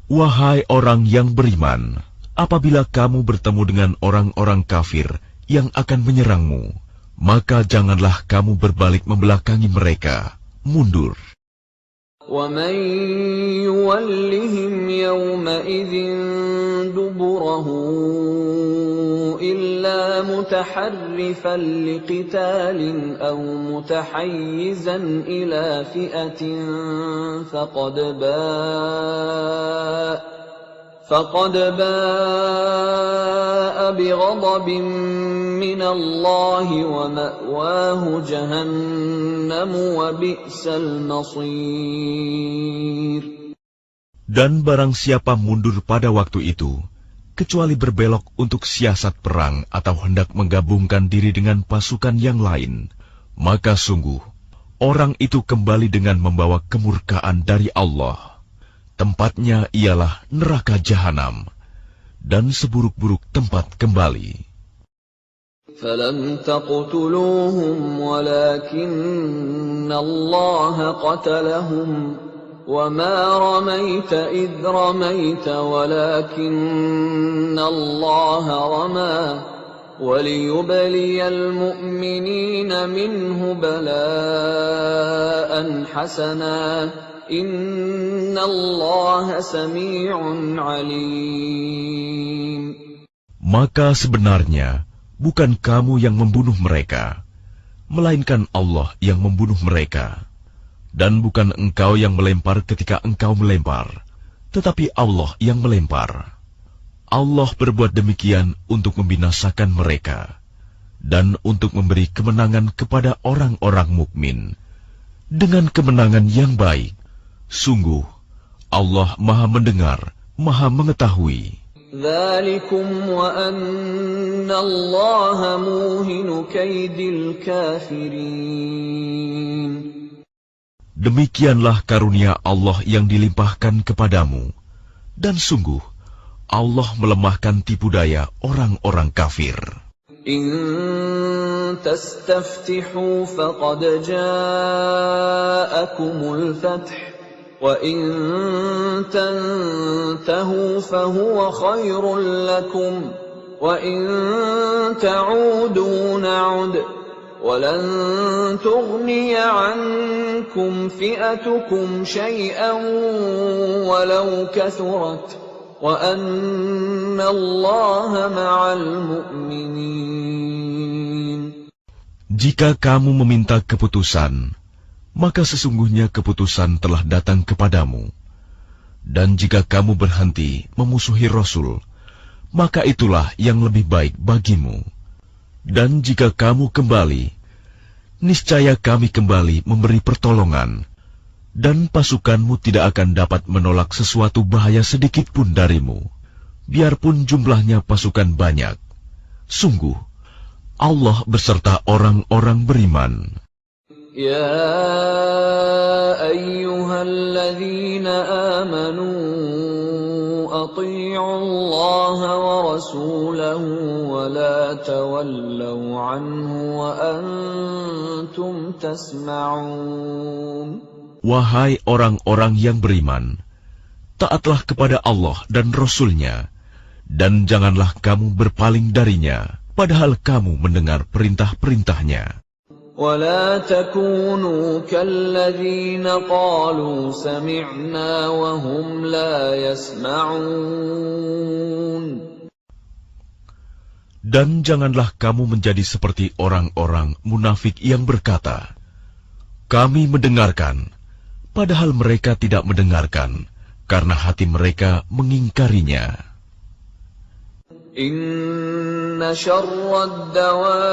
Wahai orang yang beriman, apabila kamu bertemu dengan orang-orang kafir yang akan menyerangmu, maka janganlah kamu berbalik membelakangi mereka, mundur. وَمَنْ يُوَلِّهِمْ يَوْمَئِذٍ دُبُرَهُ إِلَّا مُتَحَرِّفًا لِقِتَالٍ أَوْ مُتَحَيِّزًا إِلَى فِئَةٍ فَقَدْ بَاءَ بِغَضَبٍ مِّنَ اللَّهِ وَمَأْوَاهُ جَهَنَّمُ وَبِئْسَ الْمَصِيرُ. Dan barang siapa mundur pada waktu itu, kecuali berbelok untuk siasat perang atau hendak menggabungkan diri dengan pasukan yang lain, maka sungguh, orang itu kembali dengan membawa kemurkaan dari Allah. Tempatnya ialah neraka jahanam, dan seburuk-buruk tempat kembali. فَلَمْ تَقْتُلُوهُمْ وَلَكِنَّ اللَّهَ قَتَلَهُمْ وَمَا رَمَيْتَ إِذْ رَمَيْتَ وَلَكِنَّ اللَّهَ رَمَى وَلِيُبْلِيَ الْمُؤْمِنِينَ مِنْهُ بَلَاءً حَسَنًا Inna Allah sami'un alim. Maka sebenarnya bukan kamu yang membunuh mereka, melainkan Allah yang membunuh mereka. Dan bukan engkau yang melempar ketika engkau melempar, tetapi Allah yang melempar. Allah berbuat demikian untuk membinasakan mereka dan untuk memberi kemenangan kepada orang-orang mukmin dengan kemenangan yang baik. Sungguh, Allah Maha Mendengar, Maha Mengetahui. Dzalikum wa anna Allaha muhinu kaidil kafirin. Demikianlah karunia Allah yang dilimpahkan kepadamu, dan sungguh, Allah melemahkan tipu daya orang-orang kafir. In tastaftihu faqad ja'akumul fath. وَإِن تَنْتَهُوا فَهُوَ خَيْرٌ لَكُمْ وَإِن تَعُودُوا نَعُدْ وَلَنْ تُغْنِيَ عَنْكُمْ فِئَتُكُمْ شَيْئًا وَلَوْ كَثُرَتْ وَأَنَّ اللَّهَ مَعَ الْمُؤْمِنِينَ. Jika kamu meminta keputusan, maka sesungguhnya keputusan telah datang kepadamu. Dan jika kamu berhenti memusuhi Rasul, maka itulah yang lebih baik bagimu. Dan jika kamu kembali, niscaya kami kembali memberi pertolongan, dan pasukanmu tidak akan dapat menolak sesuatu bahaya sedikit pun darimu, biarpun jumlahnya pasukan banyak. Sungguh, Allah beserta orang-orang beriman. Ya ayyuhalladzina amanu ati'u Allah wa rasulahu wa la tawallaw anhu wa antum tasma'un. Wahai orang-orang yang beriman, taatlah kepada Allah dan Rasul-Nya, dan janganlah kamu berpaling darinya, padahal kamu mendengar perintah-perintahnya. وَلَا تَكُونُوا كَالَّذِينَ قَالُوا سَمِعْنَا وَهُمْ لَا يَسْمَعُونَ. Dan janganlah kamu menjadi seperti orang-orang munafik yang berkata, kami mendengarkan, padahal mereka tidak mendengarkan, karena hati mereka mengingkarinya. Inna syarrad dawabbi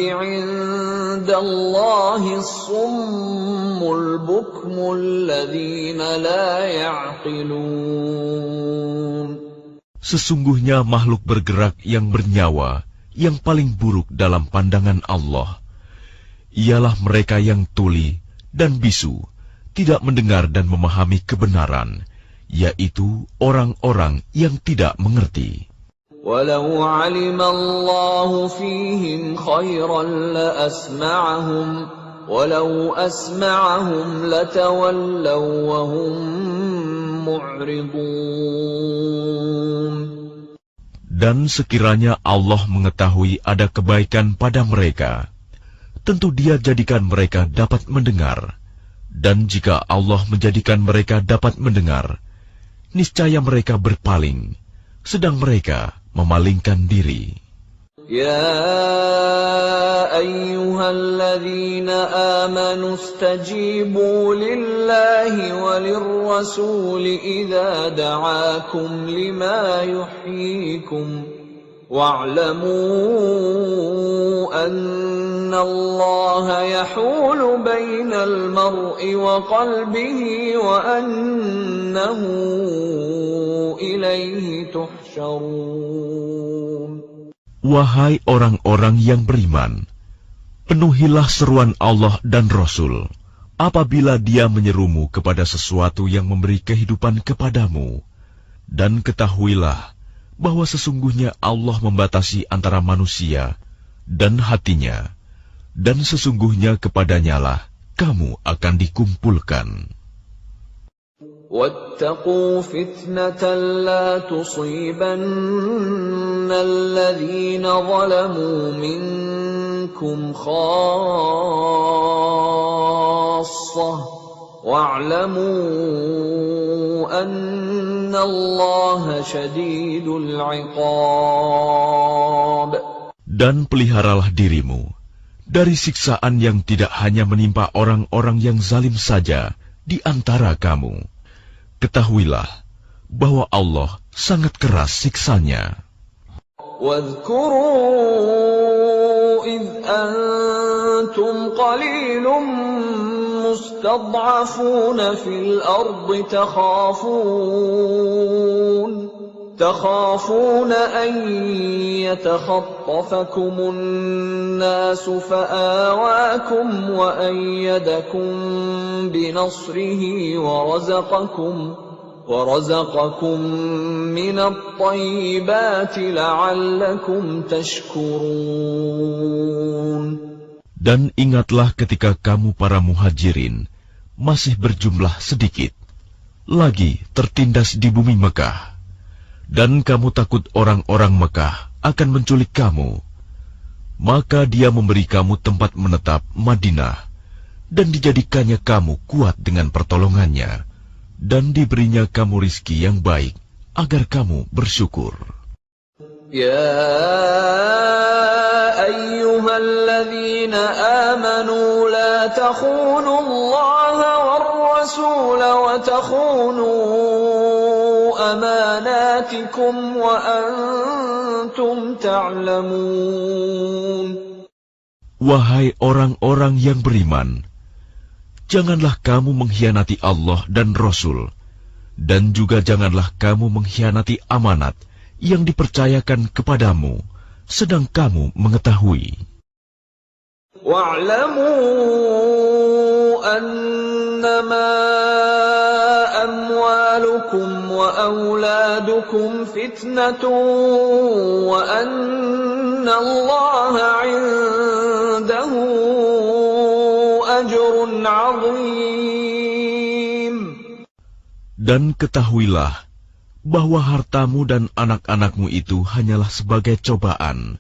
'indallahi as-summul bukmul ladzina la ya'qilun. Sesungguhnya makhluk bergerak yang bernyawa yang paling buruk dalam pandangan Allah ialah mereka yang tuli dan bisu, tidak mendengar dan memahami kebenaran, yaitu orang-orang yang tidak mengerti. Walau 'alimallahu fihim khairan la asma'ahum walau asma'ahum latawallaw wa hum mu'ridun. Dan sekiranya Allah mengetahui ada kebaikan pada mereka, tentu Dia jadikan mereka dapat mendengar. Dan jika Allah menjadikan mereka dapat mendengar, niscaya mereka berpaling, sedang mereka memalingkan diri. Ya ayyuhalladzina amanu istajibu lillahi walirrasuli idza da'akum lima yuhyikum wa'lamu anna Allaha yahulu bainal mar'i wa qalbihi wa annahu ilaihi tuhsyarun. Wahai orang-orang yang beriman, penuhilah seruan Allah dan Rasul apabila Dia menyerumu kepada sesuatu yang memberi kehidupan kepadamu, dan ketahuilah bahwa sesungguhnya Allah membatasi antara manusia dan hatinya, dan sesungguhnya kepadanyalah kamu akan dikumpulkan. وَاتَّقُوا فِتْنَةً لَا تُصِيبَنَّ الَّذِينَ ظَلَمُوا مِنكُمْ خَاصَّةً وَاعْلَمُوا أَنَّ اللَّهَ شَدِيدُ الْعِقَابِ. Dan peliharalah dirimu dari siksaan yang tidak hanya menimpa orang-orang yang zalim saja di antara kamu. Ketahuilah bahwa Allah sangat keras siksanya. واذكروا إذ أنتم قليل مستضعفون في الأرض تخافون أن يتخطفكم الناس فآواكم وأيدكم بنصره ورزقكم من الطيبات لعلكم تشكرون. Dan ingatlah ketika kamu para muhajirin masih berjumlah sedikit, lagi tertindas di bumi Mekah, dan kamu takut orang-orang Mekah akan menculik kamu, maka Dia memberi kamu tempat menetap Madinah, dan dijadikannya kamu kuat dengan pertolongannya, dan diberinya kamu rizki yang baik, agar kamu bersyukur. Ya ayyuhalladzina amanu la takhunu Allah war الرسول وتخونوا أماناتكم وأنتم تعلمون. Wahai orang-orang yang beriman, janganlah kamu mengkhianati Allah dan Rasul, dan juga janganlah kamu mengkhianati amanat yang dipercayakan kepadamu, sedang kamu mengetahui. وَاعْلَمُوا أَنَّمَا أَمْوَالُكُمْ وَأَوْلَادُكُمْ فِتْنَةٌ وَأَنَّ اللَّهَ عِندَهُ أَجْرٌ عَظِيمٌ. Dan ketahuilah bahwa hartamu dan anak-anakmu itu hanyalah sebagai cobaan,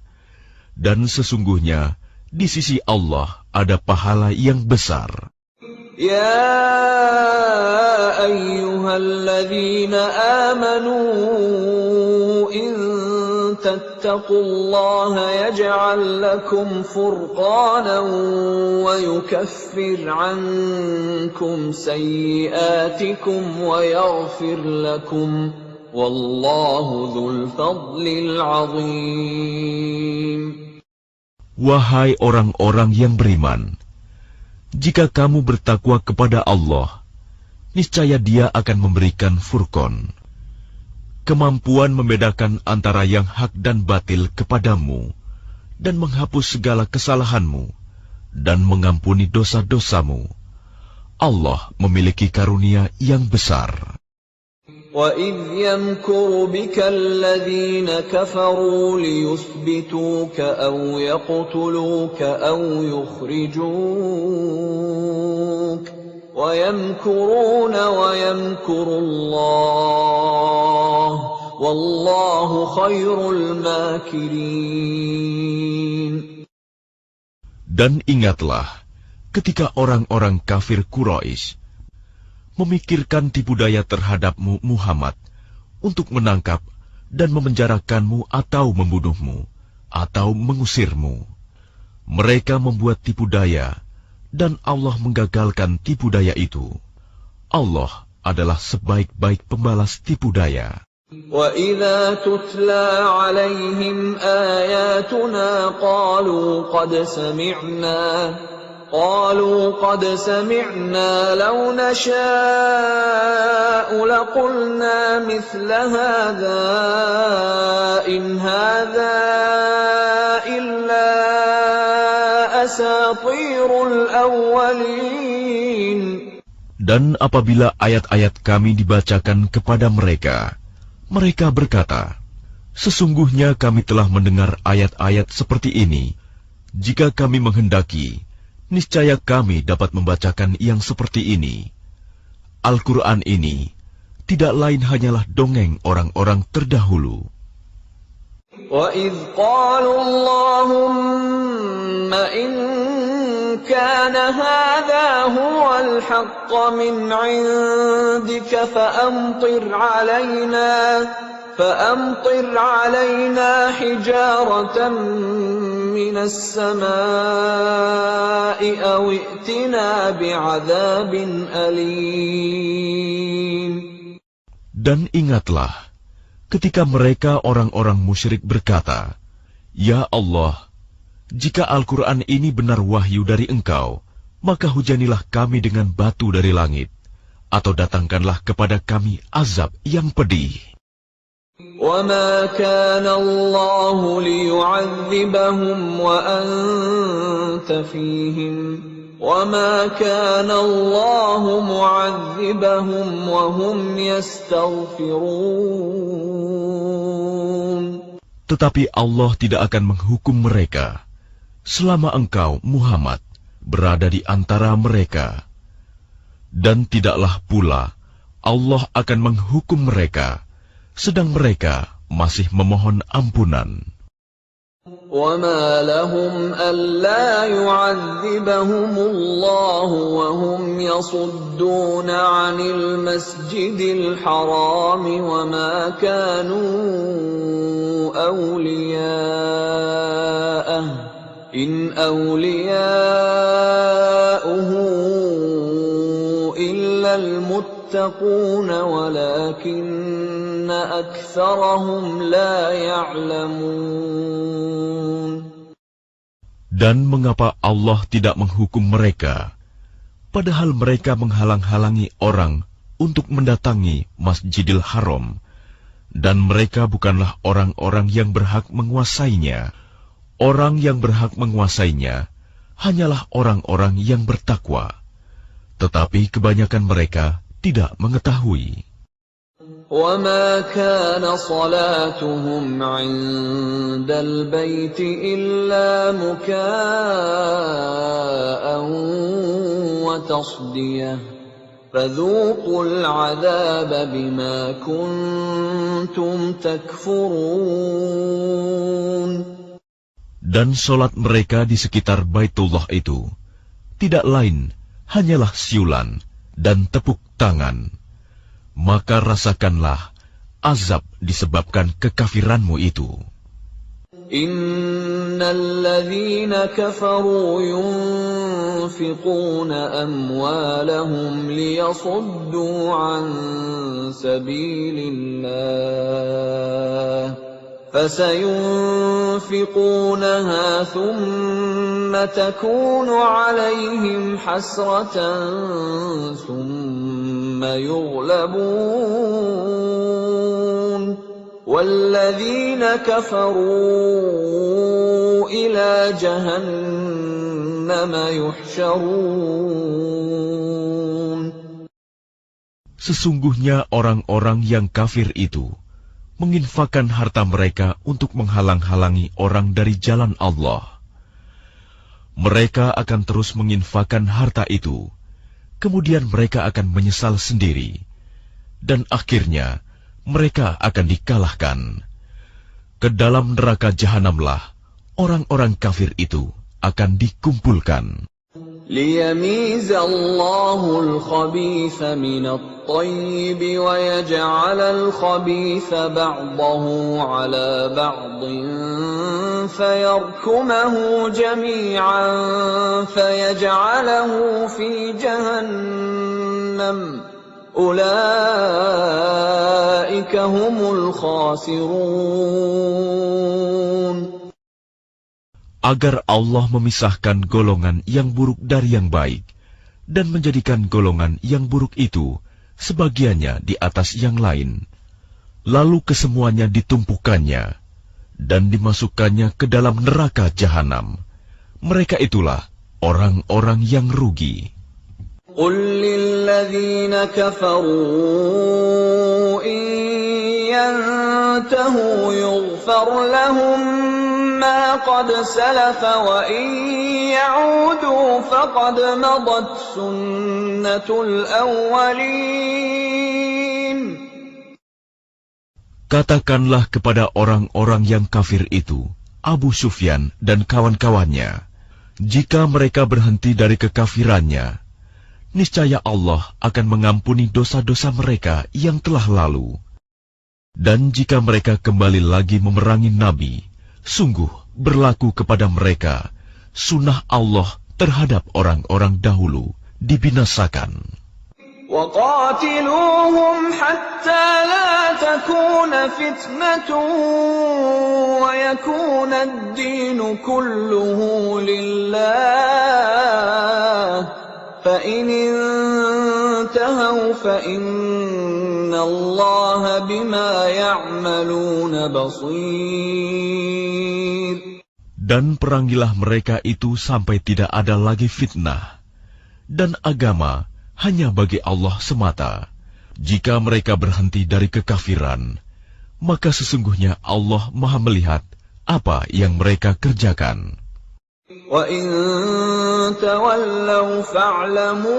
dan sesungguhnya di sisi Allah ada pahala yang besar. يا أيها الذين آمنوا إن تتقوا الله يجعل لكم فرقانا ويكفر عنكم سيئاتكم ويغفر لكم والله ذو الفضل العظيم. Wahai orang-orang yang beriman, jika kamu bertakwa kepada Allah, niscaya Dia akan memberikan furqan, kemampuan membedakan antara yang hak dan batil kepadamu, dan menghapus segala kesalahanmu, dan mengampuni dosa-dosamu. Allah memiliki karunia yang besar. وَإِذْ يَمْكُرُ بِكَ الَّذِينَ كَفَرُوا لِيُثْبِتُوكَ أَوْ يَقْتُلُوكَ أَوْ يُخْرِجُوكَ وَيَمْكُرُونَ وَيَمْكُرُ اللَّهُ وَاللَّهُ خَيْرُ الْمَاكِرِينَ. Dan ingatlah ketika orang-orang kafir Quraisy memikirkan tipu daya terhadapmu Muhammad untuk menangkap dan memenjarakanmu atau membunuhmu atau mengusirmu. Mereka membuat tipu daya dan Allah menggagalkan tipu daya itu. Allah adalah sebaik-baik pembalas tipu daya. وَإِذَا تُتْلَى عَلَيْهِمْ آيَاتُنَا قالوا قد سمعنا لو نشاء لقلنا مثل هذا إن هذا إلا أساطير الأولين. Dan apabila ayat-ayat kami dibacakan kepada mereka, mereka berkata, sesungguhnya kami telah mendengar ayat-ayat seperti ini. Jika kami menghendaki, niscaya kami dapat membacakan yang seperti ini. Al-Quran ini tidak lain hanyalah dongeng orang-orang terdahulu. وَإِذْ قَالُوا اللَّهُمَّ إِنْ كَانَ هَذَا هُوَ الْحَقَّ مِنْ عِنْدِكَ فَأَمْطِرْ عَلَيْنَا حِجَارَةً مِنَ السَّمَاءِ أَوْ ائْتِنَا بِعَذَابٍ أَلِيمٍ. Dan ingatlah ketika mereka orang-orang musyrik berkata, Ya Allah, jika Al-Quran ini benar wahyu dari Engkau, maka hujanilah kami dengan batu dari langit, atau datangkanlah kepada kami azab yang pedih. وَمَا كَانَ اللَّهُ لِيُعَذِّبَهُمْ وَأَنْتَ فِيهِمْ وَمَا كَانَ اللَّهُ مُعَذِّبَهُمْ وَهُمْ يَسْتَغْفِرُونَ. Tetapi Allah tidak akan menghukum mereka selama engkau, Muhammad, berada di antara mereka. Dan tidaklah pula Allah akan menghukum mereka sedang mereka masih memohon ampunan. وَمَا لَهُمْ أَلَّا يُعَذِّبَهُمُ اللَّهُ وَهُمْ يَصُدُّونَ عَنِ الْمَسْجِدِ الْحَرَامِ وَمَا كَانُوا أَوْلِيَاءَهُ إِنْ أَوْلِيَاؤُهُ إِلَّا إِلَّا الْمُتَّقُونَ وَلَكِنَّ أَكْثَرَهُمْ لَا يَعْلَمُونَ. Dan mengapa Allah tidak menghukum mereka, padahal mereka menghalang-halangi orang untuk mendatangi Masjidil Haram, dan mereka bukanlah orang-orang yang berhak menguasainya. Orang yang berhak menguasainya hanyalah orang-orang yang bertakwa, tetapi kebanyakan mereka tidak mengetahui. وَمَا كَانَ صَلَاتُهُمْ عِندَ الْبَيْتِ إِلَّا مُكَاءً وَتَصْدِيَةً فَذُوقُوا الْعَذَابَ بِمَا كُنتُمْ تَكْفُرُونَ. Dan solat mereka di sekitar Baitullah itu tidak lain hanyalah siulan dan tepuk tangan. Maka rasakanlah azab disebabkan kekafiranmu itu. Innal ladzina kafaru yunfiquna amwalahum liyasuddu an sabilillah فسينفقونها ثم تكون عليهم حسرة ثم يغلبون والذين كفروا إلى جهنم يحشرون. Sesungguhnya orang-orang yang kafir itu menginfakkan harta mereka untuk menghalang-halangi orang dari jalan Allah. Mereka akan terus menginfakkan harta itu, kemudian mereka akan menyesal sendiri, dan akhirnya mereka akan dikalahkan. Ke dalam neraka jahanamlah orang-orang kafir itu akan dikumpulkan. لِيَمِيزَ اللَّهُ الْخَبِيثَ مِنَ الطَّيِّبِ وَيَجْعَلَ الْخَبِيثَ بَعْضَهُ عَلَى بَعْضٍ فَيَرْكُمَهُ جَمِيعًا فَيَجْعَلَهُ فِي جَهَنَّمَ أُولَئِكَ هُمُ الْخَاسِرُونَ. Agar Allah memisahkan golongan yang buruk dari yang baik, dan menjadikan golongan yang buruk itu sebagiannya di atas yang lain, lalu kesemuanya ditumpukannya, dan dimasukkannya ke dalam neraka jahanam. Mereka itulah orang-orang yang rugi. قُلْ لِلَّذِينَ كَفَرُوا إِن يَنْتَهُوا يُغْفَرْ لَهُم مَّا قَدْ سَلَفَ وَإِن يَعُودُوا فَقَدْ مَضَتْ سُنَّةُ الْأَوَّلِينَ. Katakanlah kepada orang-orang yang kafir itu, Abu Sufyan dan kawan-kawannya, jika mereka berhenti dari kekafirannya, niscaya Allah akan mengampuni dosa-dosa mereka yang telah lalu. Dan jika mereka kembali lagi memerangi Nabi, sungguh berlaku kepada mereka sunnah Allah terhadap orang-orang dahulu dibinasakan. وَقَاتِلُوهُمْ حَتَّى لَا تَكُونَ فِتْنَةٌ وَيَكُونَ الدِّينُ كُلُّهُ لِلَّهِ فَإِنِ انتهوا فَإِنَّ اللَّهَ بِمَا يَعْمَلُونَ بَصِيرٌ. Dan perangilah mereka itu sampai tidak ada lagi fitnah, dan agama hanya bagi Allah semata. Jika mereka berhenti dari kekafiran, maka sesungguhnya Allah Maha melihat apa yang mereka kerjakan. وَإِن تَوَلَّوْا فَاعْلَمُوا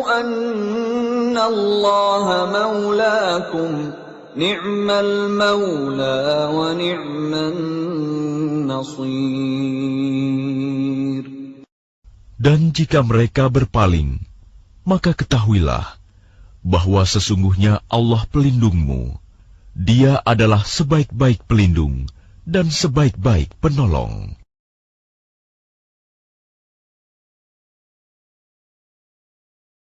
أَنَّ اللَّهَ مَوْلَاكُمْ نِعْمَ الْمَوْلَى وَنِعْمَ النَّصِيرُ. Dan jika mereka berpaling, maka ketahuilah bahwa sesungguhnya Allah pelindungmu. Dia adalah sebaik-baik pelindung dan sebaik-baik penolong.